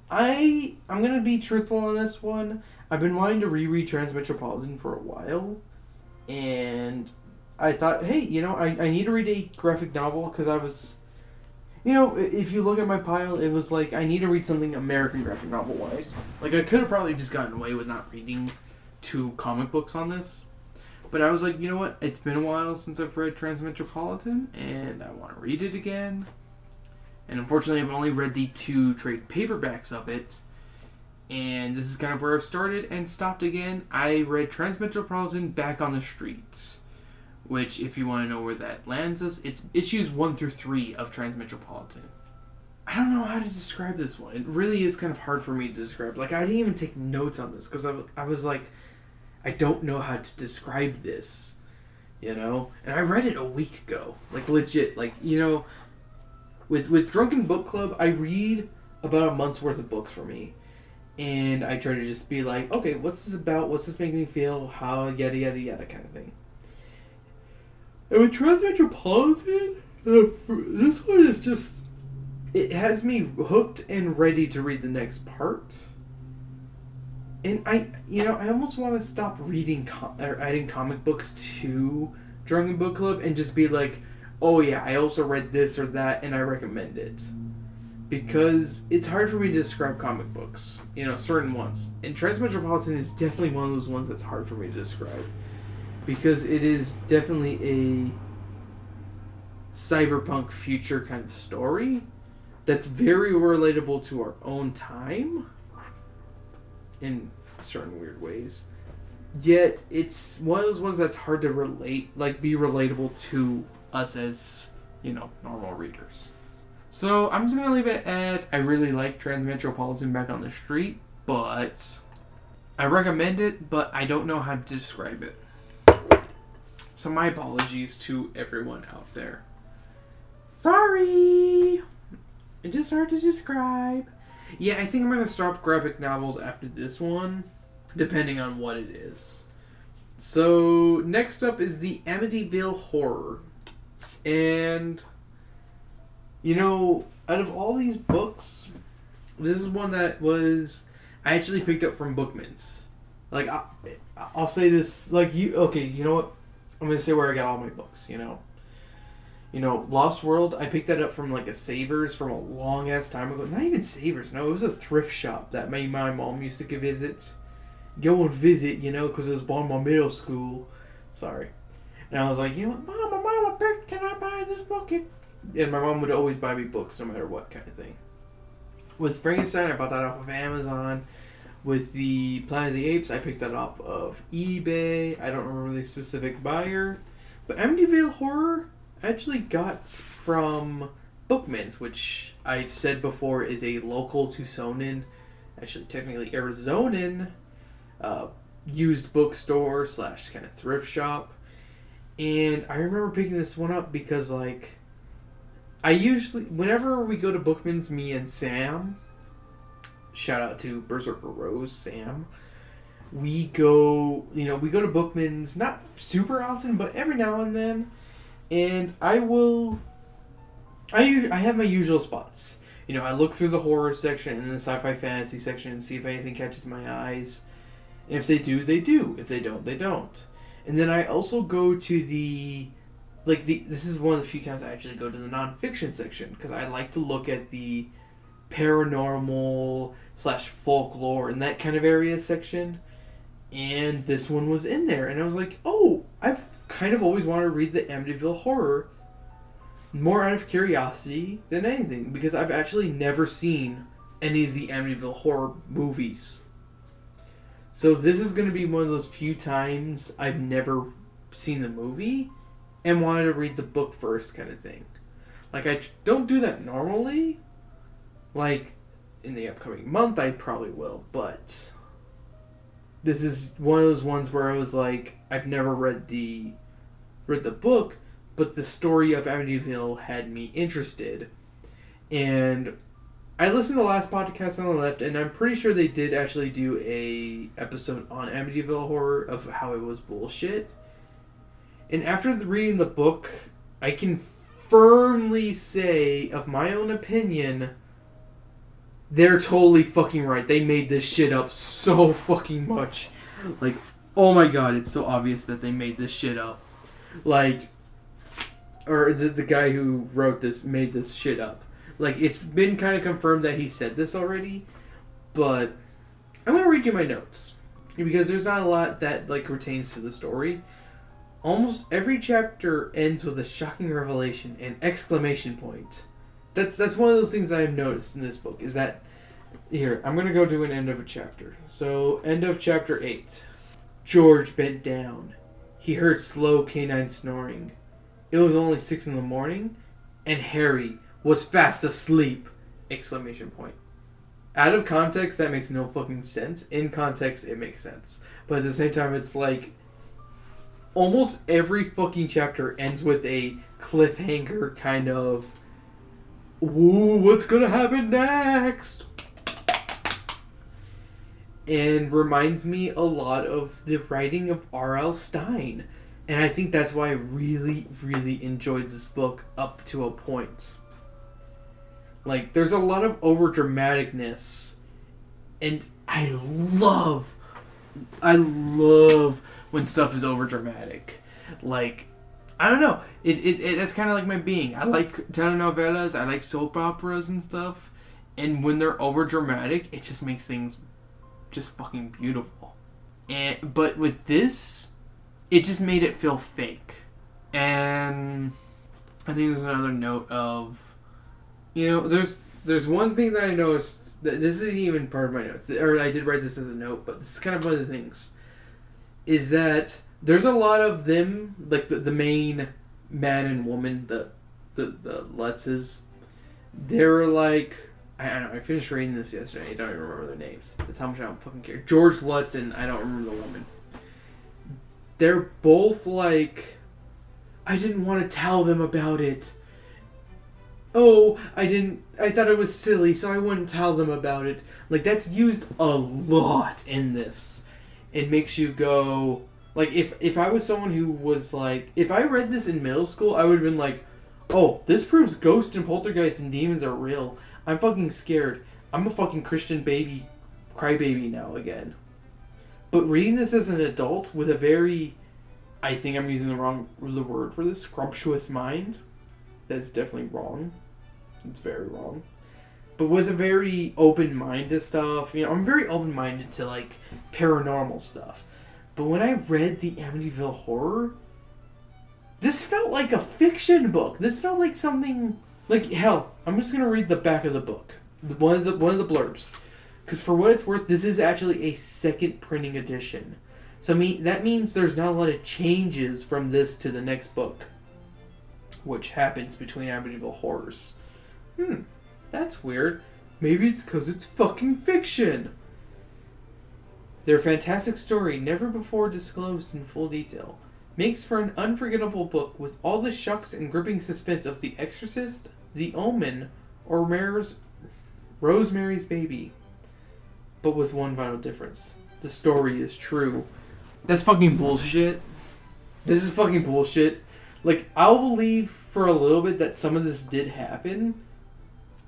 Speaker 2: I'm gonna be truthful on this one. I've been wanting to reread Transmetropolitan for a while, and I thought, hey, I need to read a graphic novel because I was, if you look at my pile, it was like I need to read something American graphic novel wise. Like I could have probably just gotten away with not reading 2 comic books on this, but I was like, you know what? It's been a while since I've read Transmetropolitan, and I want to read it again. And unfortunately, I've only read the 2 trade paperbacks of it. And this is kind of where I've started and stopped again. I read Transmetropolitan Back on the Streets. Which, if you want to know where that lands us, it's issues 1 through 3 of Transmetropolitan. I don't know how to describe this one. It really is kind of hard for me to describe. Like, I didn't even take notes on this. Because I was like, I don't know how to describe this. And I read it a week ago. Like, legit. Like, With Drunken Book Club, I read about a month's worth of books for me. And I try to just be like, okay, what's this about? What's this making me feel? How? Yada, yada, yada kind of thing. And with Transmetropolitan, this one is just... It has me hooked and ready to read the next part. And I almost want to stop reading or adding comic books to Drunken Book Club and just be like, oh yeah, I also read this or that, and I recommend it. Because it's hard for me to describe comic books, certain ones. And Transmetropolitan is definitely one of those ones that's hard for me to describe. Because it is definitely a cyberpunk future kind of story that's very relatable to our own time in certain weird ways. Yet, it's one of those ones that's hard to relate, like be relatable to us as, normal readers.
Speaker 1: So I'm just going to leave it at I really like Transmetropolitan back on the street, but
Speaker 2: I recommend it, but I don't know how to describe it. So my apologies to everyone out there. Sorry! It's just hard to describe. Yeah, I think I'm going to stop graphic novels after this one, depending on what it is. So, next up is the Amityville Horror. And, you know, out of all these books, this is one that I actually picked up from Bookman's. Like, I'll say this, like, you know what? I'm going to say where I got all my books, you know. You know, Lost World, I picked that up from, like, a Savers from a long-ass time ago. Not even Savers, no, it was a thrift shop that my mom used to go and visit, you know, because it was on my middle school. Sorry. And I was like, you know what, Mom, my mama picked, can I buy this book? And my mom would always buy me books no matter what kind of thing. With Frankenstein, I bought that off of Amazon. With the Planet of the Apes, I picked that off of eBay. I don't remember the specific buyer. But Amityville Horror, I actually got from Bookman's, which I've said before is a local Tucsonan, actually technically Arizonan, used bookstore / kind of thrift shop. And I remember picking this one up because, like, whenever we go to Bookman's, me and Sam, shout out to Berserker Rose, Sam, we go to Bookman's not super often, but every now and then. And I have my usual spots. You know, I look through the horror section and then the sci-fi fantasy section and see if anything catches my eyes. And if they do, they do. If they don't, they don't. And then I also go to this is one of the few times I actually go to the nonfiction section, because I like to look at the paranormal / folklore and that kind of area section. And this one was in there. And I was like, oh, I've kind of always wanted to read the Amityville Horror more out of curiosity than anything, because I've actually never seen any of the Amityville Horror movies. So this is going to be one of those few times I've never seen the movie and wanted to read the book first kind of thing. Like, I don't do that normally. Like, in the upcoming month, I probably will, but this is one of those ones where I was like, I've never read the book, but the story of Amityville had me interested. And I listened to the last podcast on the left, and I'm pretty sure they did actually do a episode on Amityville Horror of how it was bullshit. And after reading the book, I can firmly say, of my own opinion, they're totally fucking right. They made this shit up so fucking much. Like, oh my god, it's so obvious that they made this shit up. Like, or the guy who wrote this made this shit up. Like, it's been kind of confirmed that he said this already, but I'm going to read you my notes, because there's not a lot that, like, pertains to the story. Almost every chapter ends with a shocking revelation and exclamation point. That's one of those things that I've noticed in this book, is that, here, I'm going to go to an end of a chapter. So, end of chapter 8. George bent down. He heard slow canine snoring. It was only 6 a.m, and Harry was fast asleep! Exclamation point. Out of context, that makes no fucking sense. In context, it makes sense. But at the same time, it's like, almost every fucking chapter ends with a cliffhanger kind of, ooh, what's gonna happen next? And reminds me a lot of the writing of R.L. Stine. And I think that's why I really, really enjoyed this book up to a point. Like, there's a lot of overdramaticness. And I love when stuff is overdramatic. Like, I don't know. That's kind of like my being. I like telenovelas, I like soap operas and stuff. And when they're overdramatic, it just makes things just fucking beautiful. But with this, it just made it feel fake. And I think there's another note of, you know, there's one thing that I noticed, that this isn't even part of my notes, or I did write this as a note, but this is kind of one of the things, is that there's a lot of them, like the main man and woman, the Lutzes, They were like, I don't know, I finished reading this yesterday. I don't even remember their names. That's how much I don't fucking care. George Lutz and I don't remember the woman. They're both like, I didn't want to tell them about it. Oh, I thought it was silly, so I wouldn't tell them about it. Like, that's used a lot in this. It makes you go, like, if I was someone who was like, if I read this in middle school, I would have been like, oh, this proves ghosts and poltergeists and demons are real. I'm fucking scared. I'm a fucking Christian baby, crybaby now again. But reading this as an adult with a very, I think I'm using the word for this, scrumptious mind. That's definitely wrong. It's very wrong. But with a very open mind to stuff, you know, I'm very open minded to like paranormal stuff. But when I read the Amityville Horror, this felt like a fiction book. This felt like something like hell. I'm just gonna read the back of the book, one of the blurbs, because for what it's worth, this is actually a second printing edition. So that means there's not a lot of changes from this to the next book, which happens between Amityville Horrors. That's weird. Maybe it's because it's fucking fiction. Their fantastic story, never before disclosed in full detail, makes for an unforgettable book with all the shocks and gripping suspense of The Exorcist, The Omen, or Rosemary's Baby. But with one vital difference. The story is true. That's fucking bullshit. This is fucking bullshit. Like, I'll believe for a little bit that some of this did happen,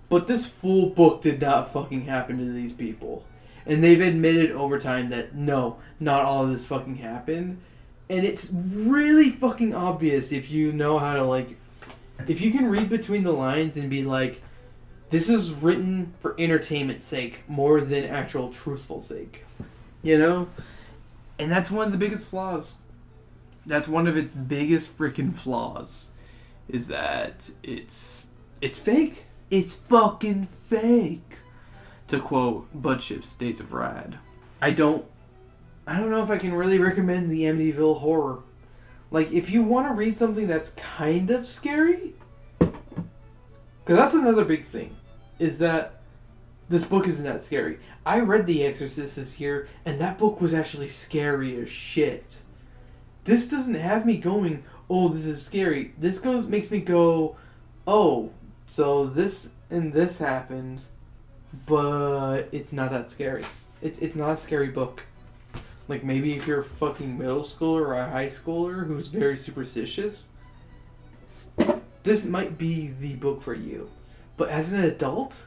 Speaker 2: but this full book did not fucking happen to these people. And they've admitted over time that no, not all of this fucking happened. And it's really fucking obvious if you know how to, like, if you can read between the lines and be like, this is written for entertainment's sake more than actual truthful sake. You know? And that's one of the biggest flaws. That's one of its biggest freaking flaws. Is that it's fake. It's fucking fake. To quote Budship's Days of Rad. I don't know if I can really recommend the Amityville Horror. Like, if you want to read something that's kind of scary, because that's another big thing, is that this book isn't that scary. I read The Exorcist this year, and that book was actually scary as shit. This doesn't have me going, oh, this is scary. This makes me go, oh, so this and this happened, but it's not that scary. It's not a scary book. Like, maybe if you're a fucking middle schooler or a high schooler who's very superstitious, this might be the book for you. But as an adult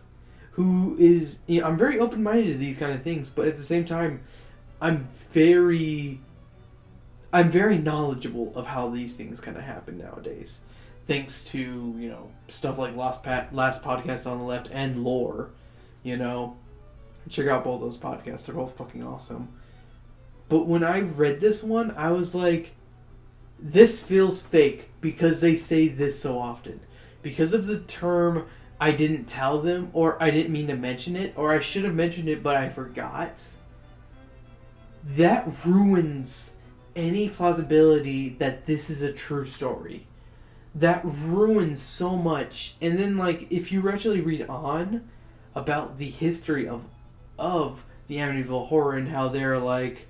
Speaker 2: who is, you know, I'm very open-minded to these kind of things, but at the same time, I'm very knowledgeable of how these things kind of happen nowadays. Thanks to, you know, stuff like Last Podcast on the Left and Lore, you know. Check out both those podcasts. They're both fucking awesome. But when I read this one, I was like, this feels fake because they say this so often. Because of the term, I didn't tell them, or I didn't mean to mention it, or I should have mentioned it but I forgot. That ruins any plausibility that this is a true story. That ruins so much. And then, like, if you actually read on about the history of the Amityville Horror and how they're like,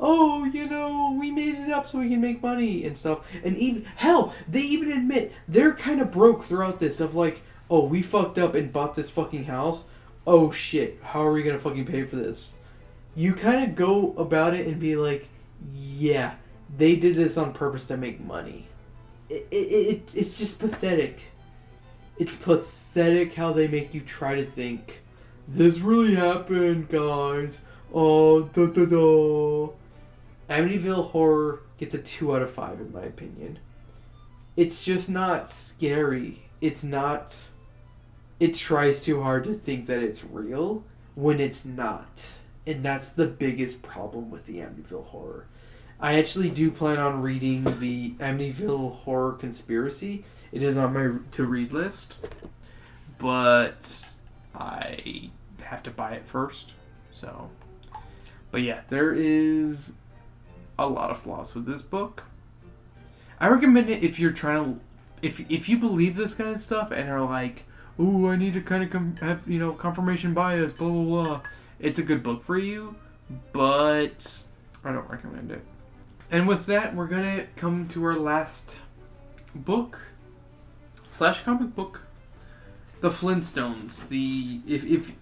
Speaker 2: oh, you know, we made it up so we can make money and stuff. And even, hell, they even admit they're kind of broke throughout this of like, oh, we fucked up and bought this fucking house. Oh shit, how are we gonna fucking pay for this? You kind of go about it and be like, yeah, they did this on purpose to make money. It's just pathetic. It's pathetic how they make you try to think, this really happened, guys. Oh, da da da. Amityville Horror gets a 2 out of 5 in my opinion. It's just not scary. It's not... It tries too hard to think that it's real when it's not. And that's the biggest problem with the Amityville Horror. I actually do plan on reading the Amityville Horror Conspiracy. It is on my to-read list. But I have to buy it first. So... But yeah, there is a lot of flaws with this book. I recommend it if you're trying to... If you believe this kind of stuff and are like,
Speaker 1: ooh, I need to kind of have, confirmation bias, blah, blah, blah. It's a good book for you, but I don't recommend it. And with that, we're going to come to our last book / comic book. The Flintstones. If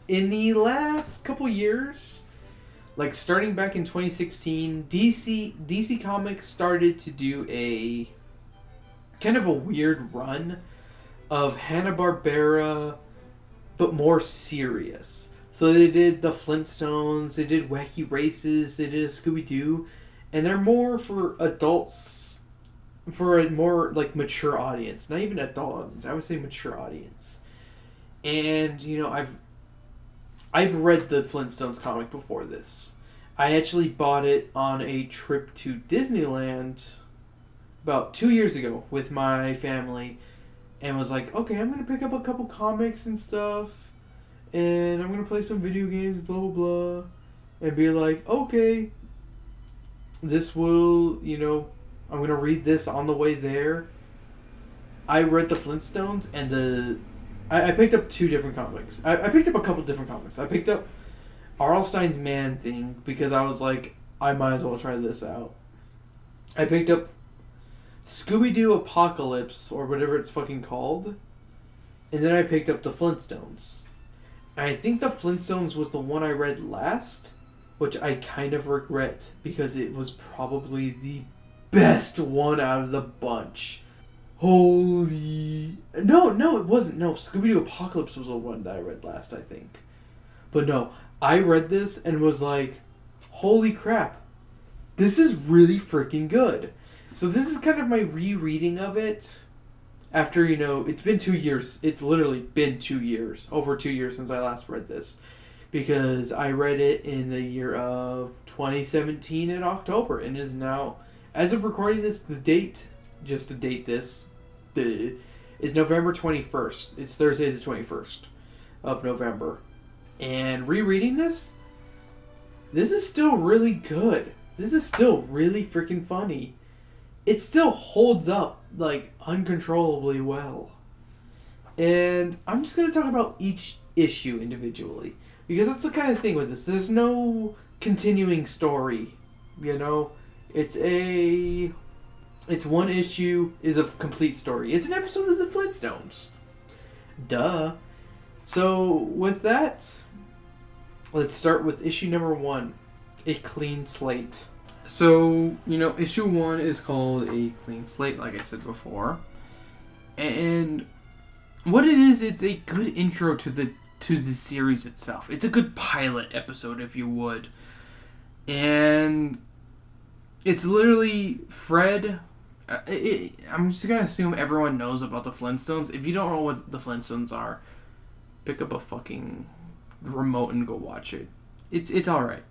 Speaker 1: in the last couple years, like starting back in 2016, DC Comics started to do a kind of a weird run of Hanna-Barbera, but more serious. So they did the Flintstones, they did Wacky Races, they did a Scooby-Doo, and they're more for adults, for a more like mature audience. Not even adult audience, I would say mature audience. And I've read the Flintstones comic before this. I actually bought it on a trip to Disneyland about 2 years ago with my family, and was like, okay, I'm going to pick up a couple comics and stuff, and I'm going to play some video games, blah, blah, blah, and be like, okay, this will, I'm going to read this on the way there. I read the Flintstones, and I picked up 2 different comics. I picked up a couple different comics. I picked up Arlstein's Man Thing, because I was like, I might as well try this out. I picked up Scooby-Doo Apocalypse, or whatever it's fucking called. And then I picked up the Flintstones. And I think the Flintstones was the one I read last, which I kind of regret, because it was probably the best one out of the bunch. Holy... No, it wasn't. No, Scooby-Doo Apocalypse was the one that I read last, I think. But no, I read this and was like, holy crap, this is really freaking good. So this is kind of my rereading of it after, it's been 2 years. It's literally been 2 years, over 2 years since I last read this. Because I read it in the year of 2017 in October, and is now, as of recording this, the date, just to date this, is November 21st. It's Thursday the 21st of November. And rereading this is still really good. This is still really freaking funny. It still holds up, like, uncontrollably well. And I'm just going to talk about each issue individually, because that's the kind of thing with this. There's no continuing story, It's one issue is a complete story. It's an episode of the Flintstones. Duh. So, with that, let's start with issue number 1, A Clean Slate. So, issue 1 is called A Clean Slate, like I said before. And what it is, it's a good intro to the series itself. It's a good pilot episode, if you would. And it's literally Fred... I'm just going to assume everyone knows about the Flintstones. If you don't know what the Flintstones are, pick up a fucking remote and go watch it. It's alright.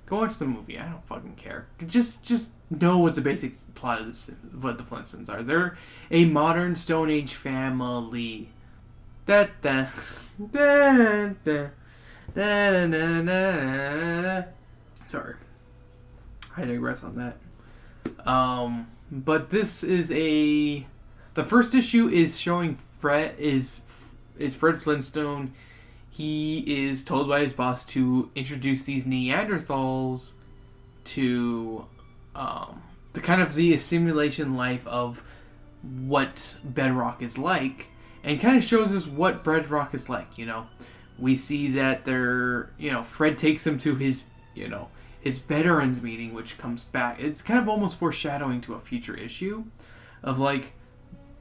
Speaker 1: Go watch the movie. I don't fucking care. Just know what the basic plot of what the Flintstones are. They're a modern Stone Age family. Sorry. I digress on that. But this is the first issue is showing Fred is Fred Flintstone. He is told by his boss to introduce these Neanderthals to kind of the simulation life of what bedrock is like, and kind of shows us what bedrock is like. We see that Fred takes him to his his veterans meeting, which comes back. It's kind of almost foreshadowing to a future issue of, like,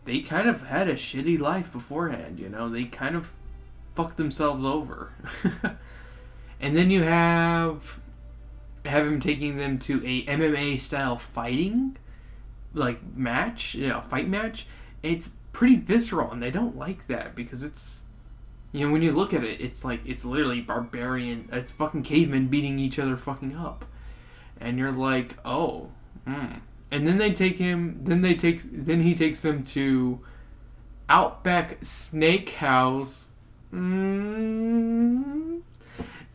Speaker 1: they kind of had a shitty life beforehand, They kind of fucked themselves over. And then you have him taking them to a MMA style fighting, like, match, fight match. It's pretty visceral, and they don't like that because it's, when you look at it, it's like, it's literally barbarian, it's fucking cavemen beating each other fucking up. And you're like, oh, And then he takes them to Outback Snakehouse. And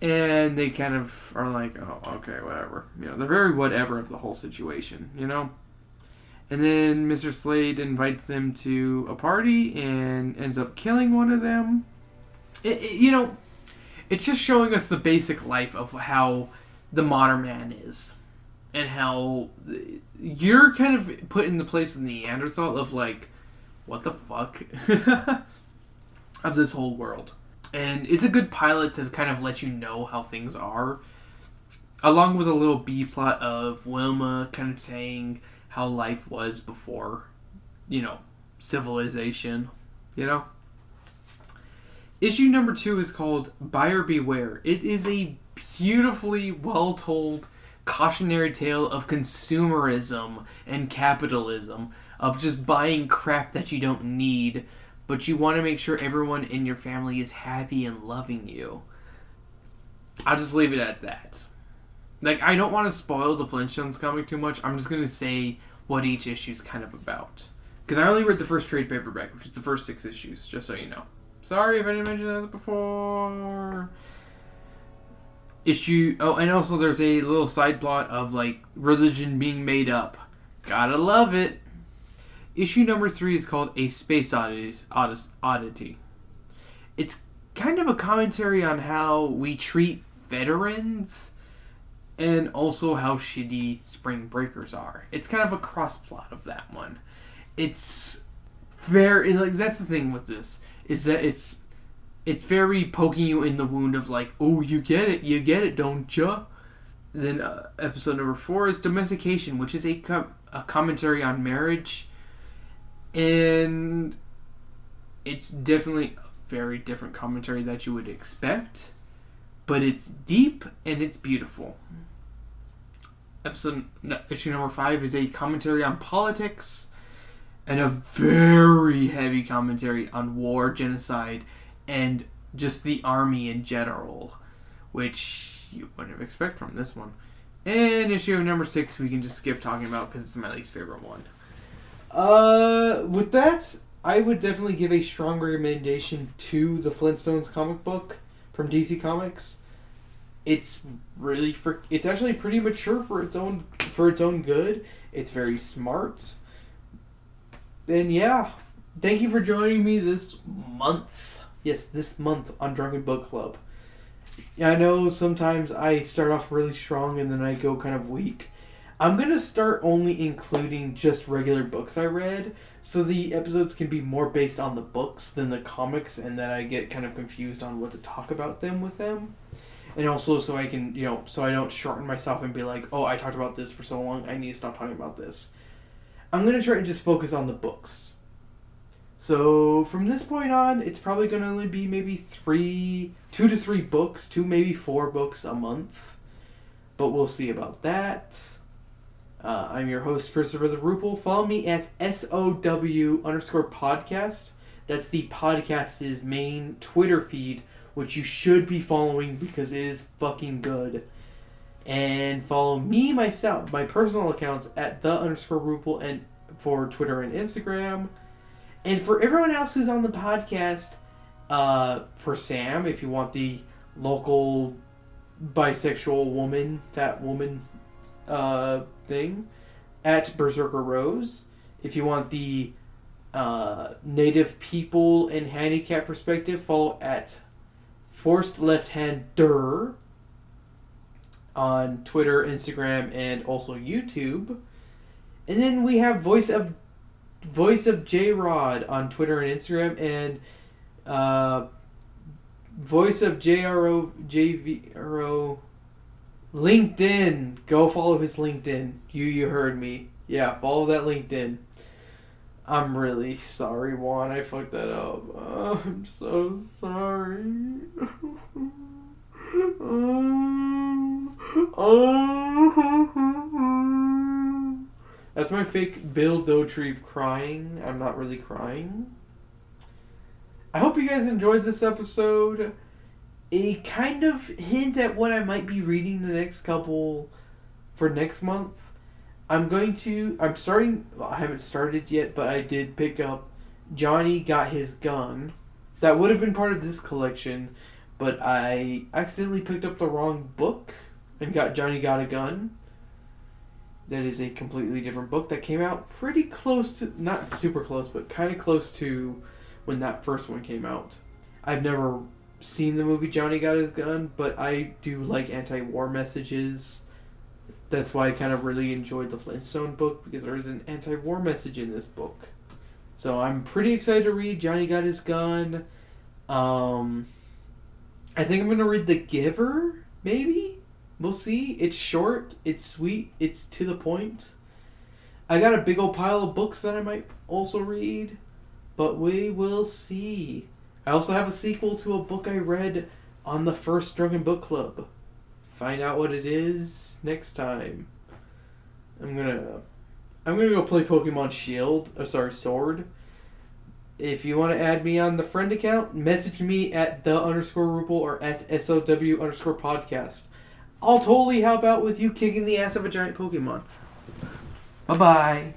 Speaker 1: they kind of are like, oh, okay, whatever. They're very whatever of the whole situation, And then Mr. Slade invites them to a party and ends up killing one of them. It's just showing us the basic life of how the modern man is. And how you're kind of put in the place of Neanderthal of like, what the fuck? Of this whole world. And it's a good pilot to kind of let you know how things are. Along with a little B-plot of Wilma kind of saying how life was before, civilization, Issue number 2 is called Buyer Beware. It is a beautifully well-told cautionary tale of consumerism and capitalism, of just buying crap that you don't need, but you want to make sure everyone in your family is happy and loving you. I'll just leave it at that. Like, I don't want to spoil the Flintstones comic too much. I'm just going to say what each issue is kind of about. Because I only read the first trade paperback, which is the first 6 issues, just so you know. Sorry if I didn't mention that before. And also there's a little side plot of, like, religion being made up. Gotta love it. Issue number 3 is called A Space Oddity. It's kind of a commentary on how we treat veterans and also how shitty spring breakers are. It's kind of a cross plot of that one. It's very, like, that's the thing with this, is that it's very poking you in the wound of like, oh, you get it, don't ya? Then episode number 4 is Domestication, which is a commentary on marriage, and it's definitely a very different commentary that you would expect, but it's deep and it's beautiful. Issue number 5 is a commentary on politics and a very heavy commentary on war, genocide, and just the army in general, which you wouldn't expect from this one. And issue number 6 we can just skip talking about because it's my least favorite one. With that, I would definitely give a strong recommendation to the Flintstones comic book from DC Comics. It's really it's actually pretty mature for its own good. It's very smart. And yeah, thank you for joining me this month. Yes, this month on Drunken Book Club. I know sometimes I start off really strong and then I go kind of weak. I'm going to start only including just regular books I read, so the episodes can be more based on the books than the comics, and then I get kind of confused on what to talk about with them. And also so I can, so I don't shorten myself and be like, oh, I talked about this for so long, I need to stop talking about this. I'm going to try to just focus on the books. So from this point on, it's probably going to only be maybe 2 to 3 books, 2 maybe 4 books a month. But we'll see about that. I'm your host, Christopher the Rupel. Follow me at SOW_podcast. That's the podcast's main Twitter feed, which you should be following because it is fucking good. And follow me, myself, my personal accounts at _Rupel and for Twitter and Instagram. And for everyone else who's on the podcast, for Sam, if you want the local bisexual woman, fat woman thing, at Berserker Rose. If you want the native people and handicap perspective, follow at Forced Left Hander on Twitter, Instagram, and also YouTube. And then we have Voice of J-Rod on Twitter and Instagram, and Voice of JVRO LinkedIn. Go follow his LinkedIn. You heard me. Yeah, follow that LinkedIn. I'm really sorry, Juan. I fucked that up. I'm so sorry. That's my fake Bill Dauterive crying. I'm not really crying. I hope you guys enjoyed this episode. It kind of hints at what I might be reading the next couple for next month. I haven't started yet, but I did pick up Johnny Got His Gun. That would have been part of this collection, but I accidentally picked up the wrong book and got Johnny Got a Gun.
Speaker 2: that is a completely different book that came out pretty close to, not super close, but kind of close to when that first one came out. I've never seen the movie Johnny Got His Gun, but I do like anti-war messages. That's why I kind of really enjoyed the Flintstone book, because there is an anti-war message in this book. So I'm pretty excited to read Johnny Got His Gun. I think I'm going to read The Giver, maybe? We'll see. It's short, it's sweet, it's to the point. I got a big old pile of books that I might also read, but we will see. I also have a sequel to a book I read on the first Drunken Book Club. Find out what it is next time. I'm gonna go play Pokemon Sword. If you want to add me on the friend account, message me at _rupel or at SOW_podcast. I'll totally help out with you kicking the ass of a giant Pokemon. Bye-bye.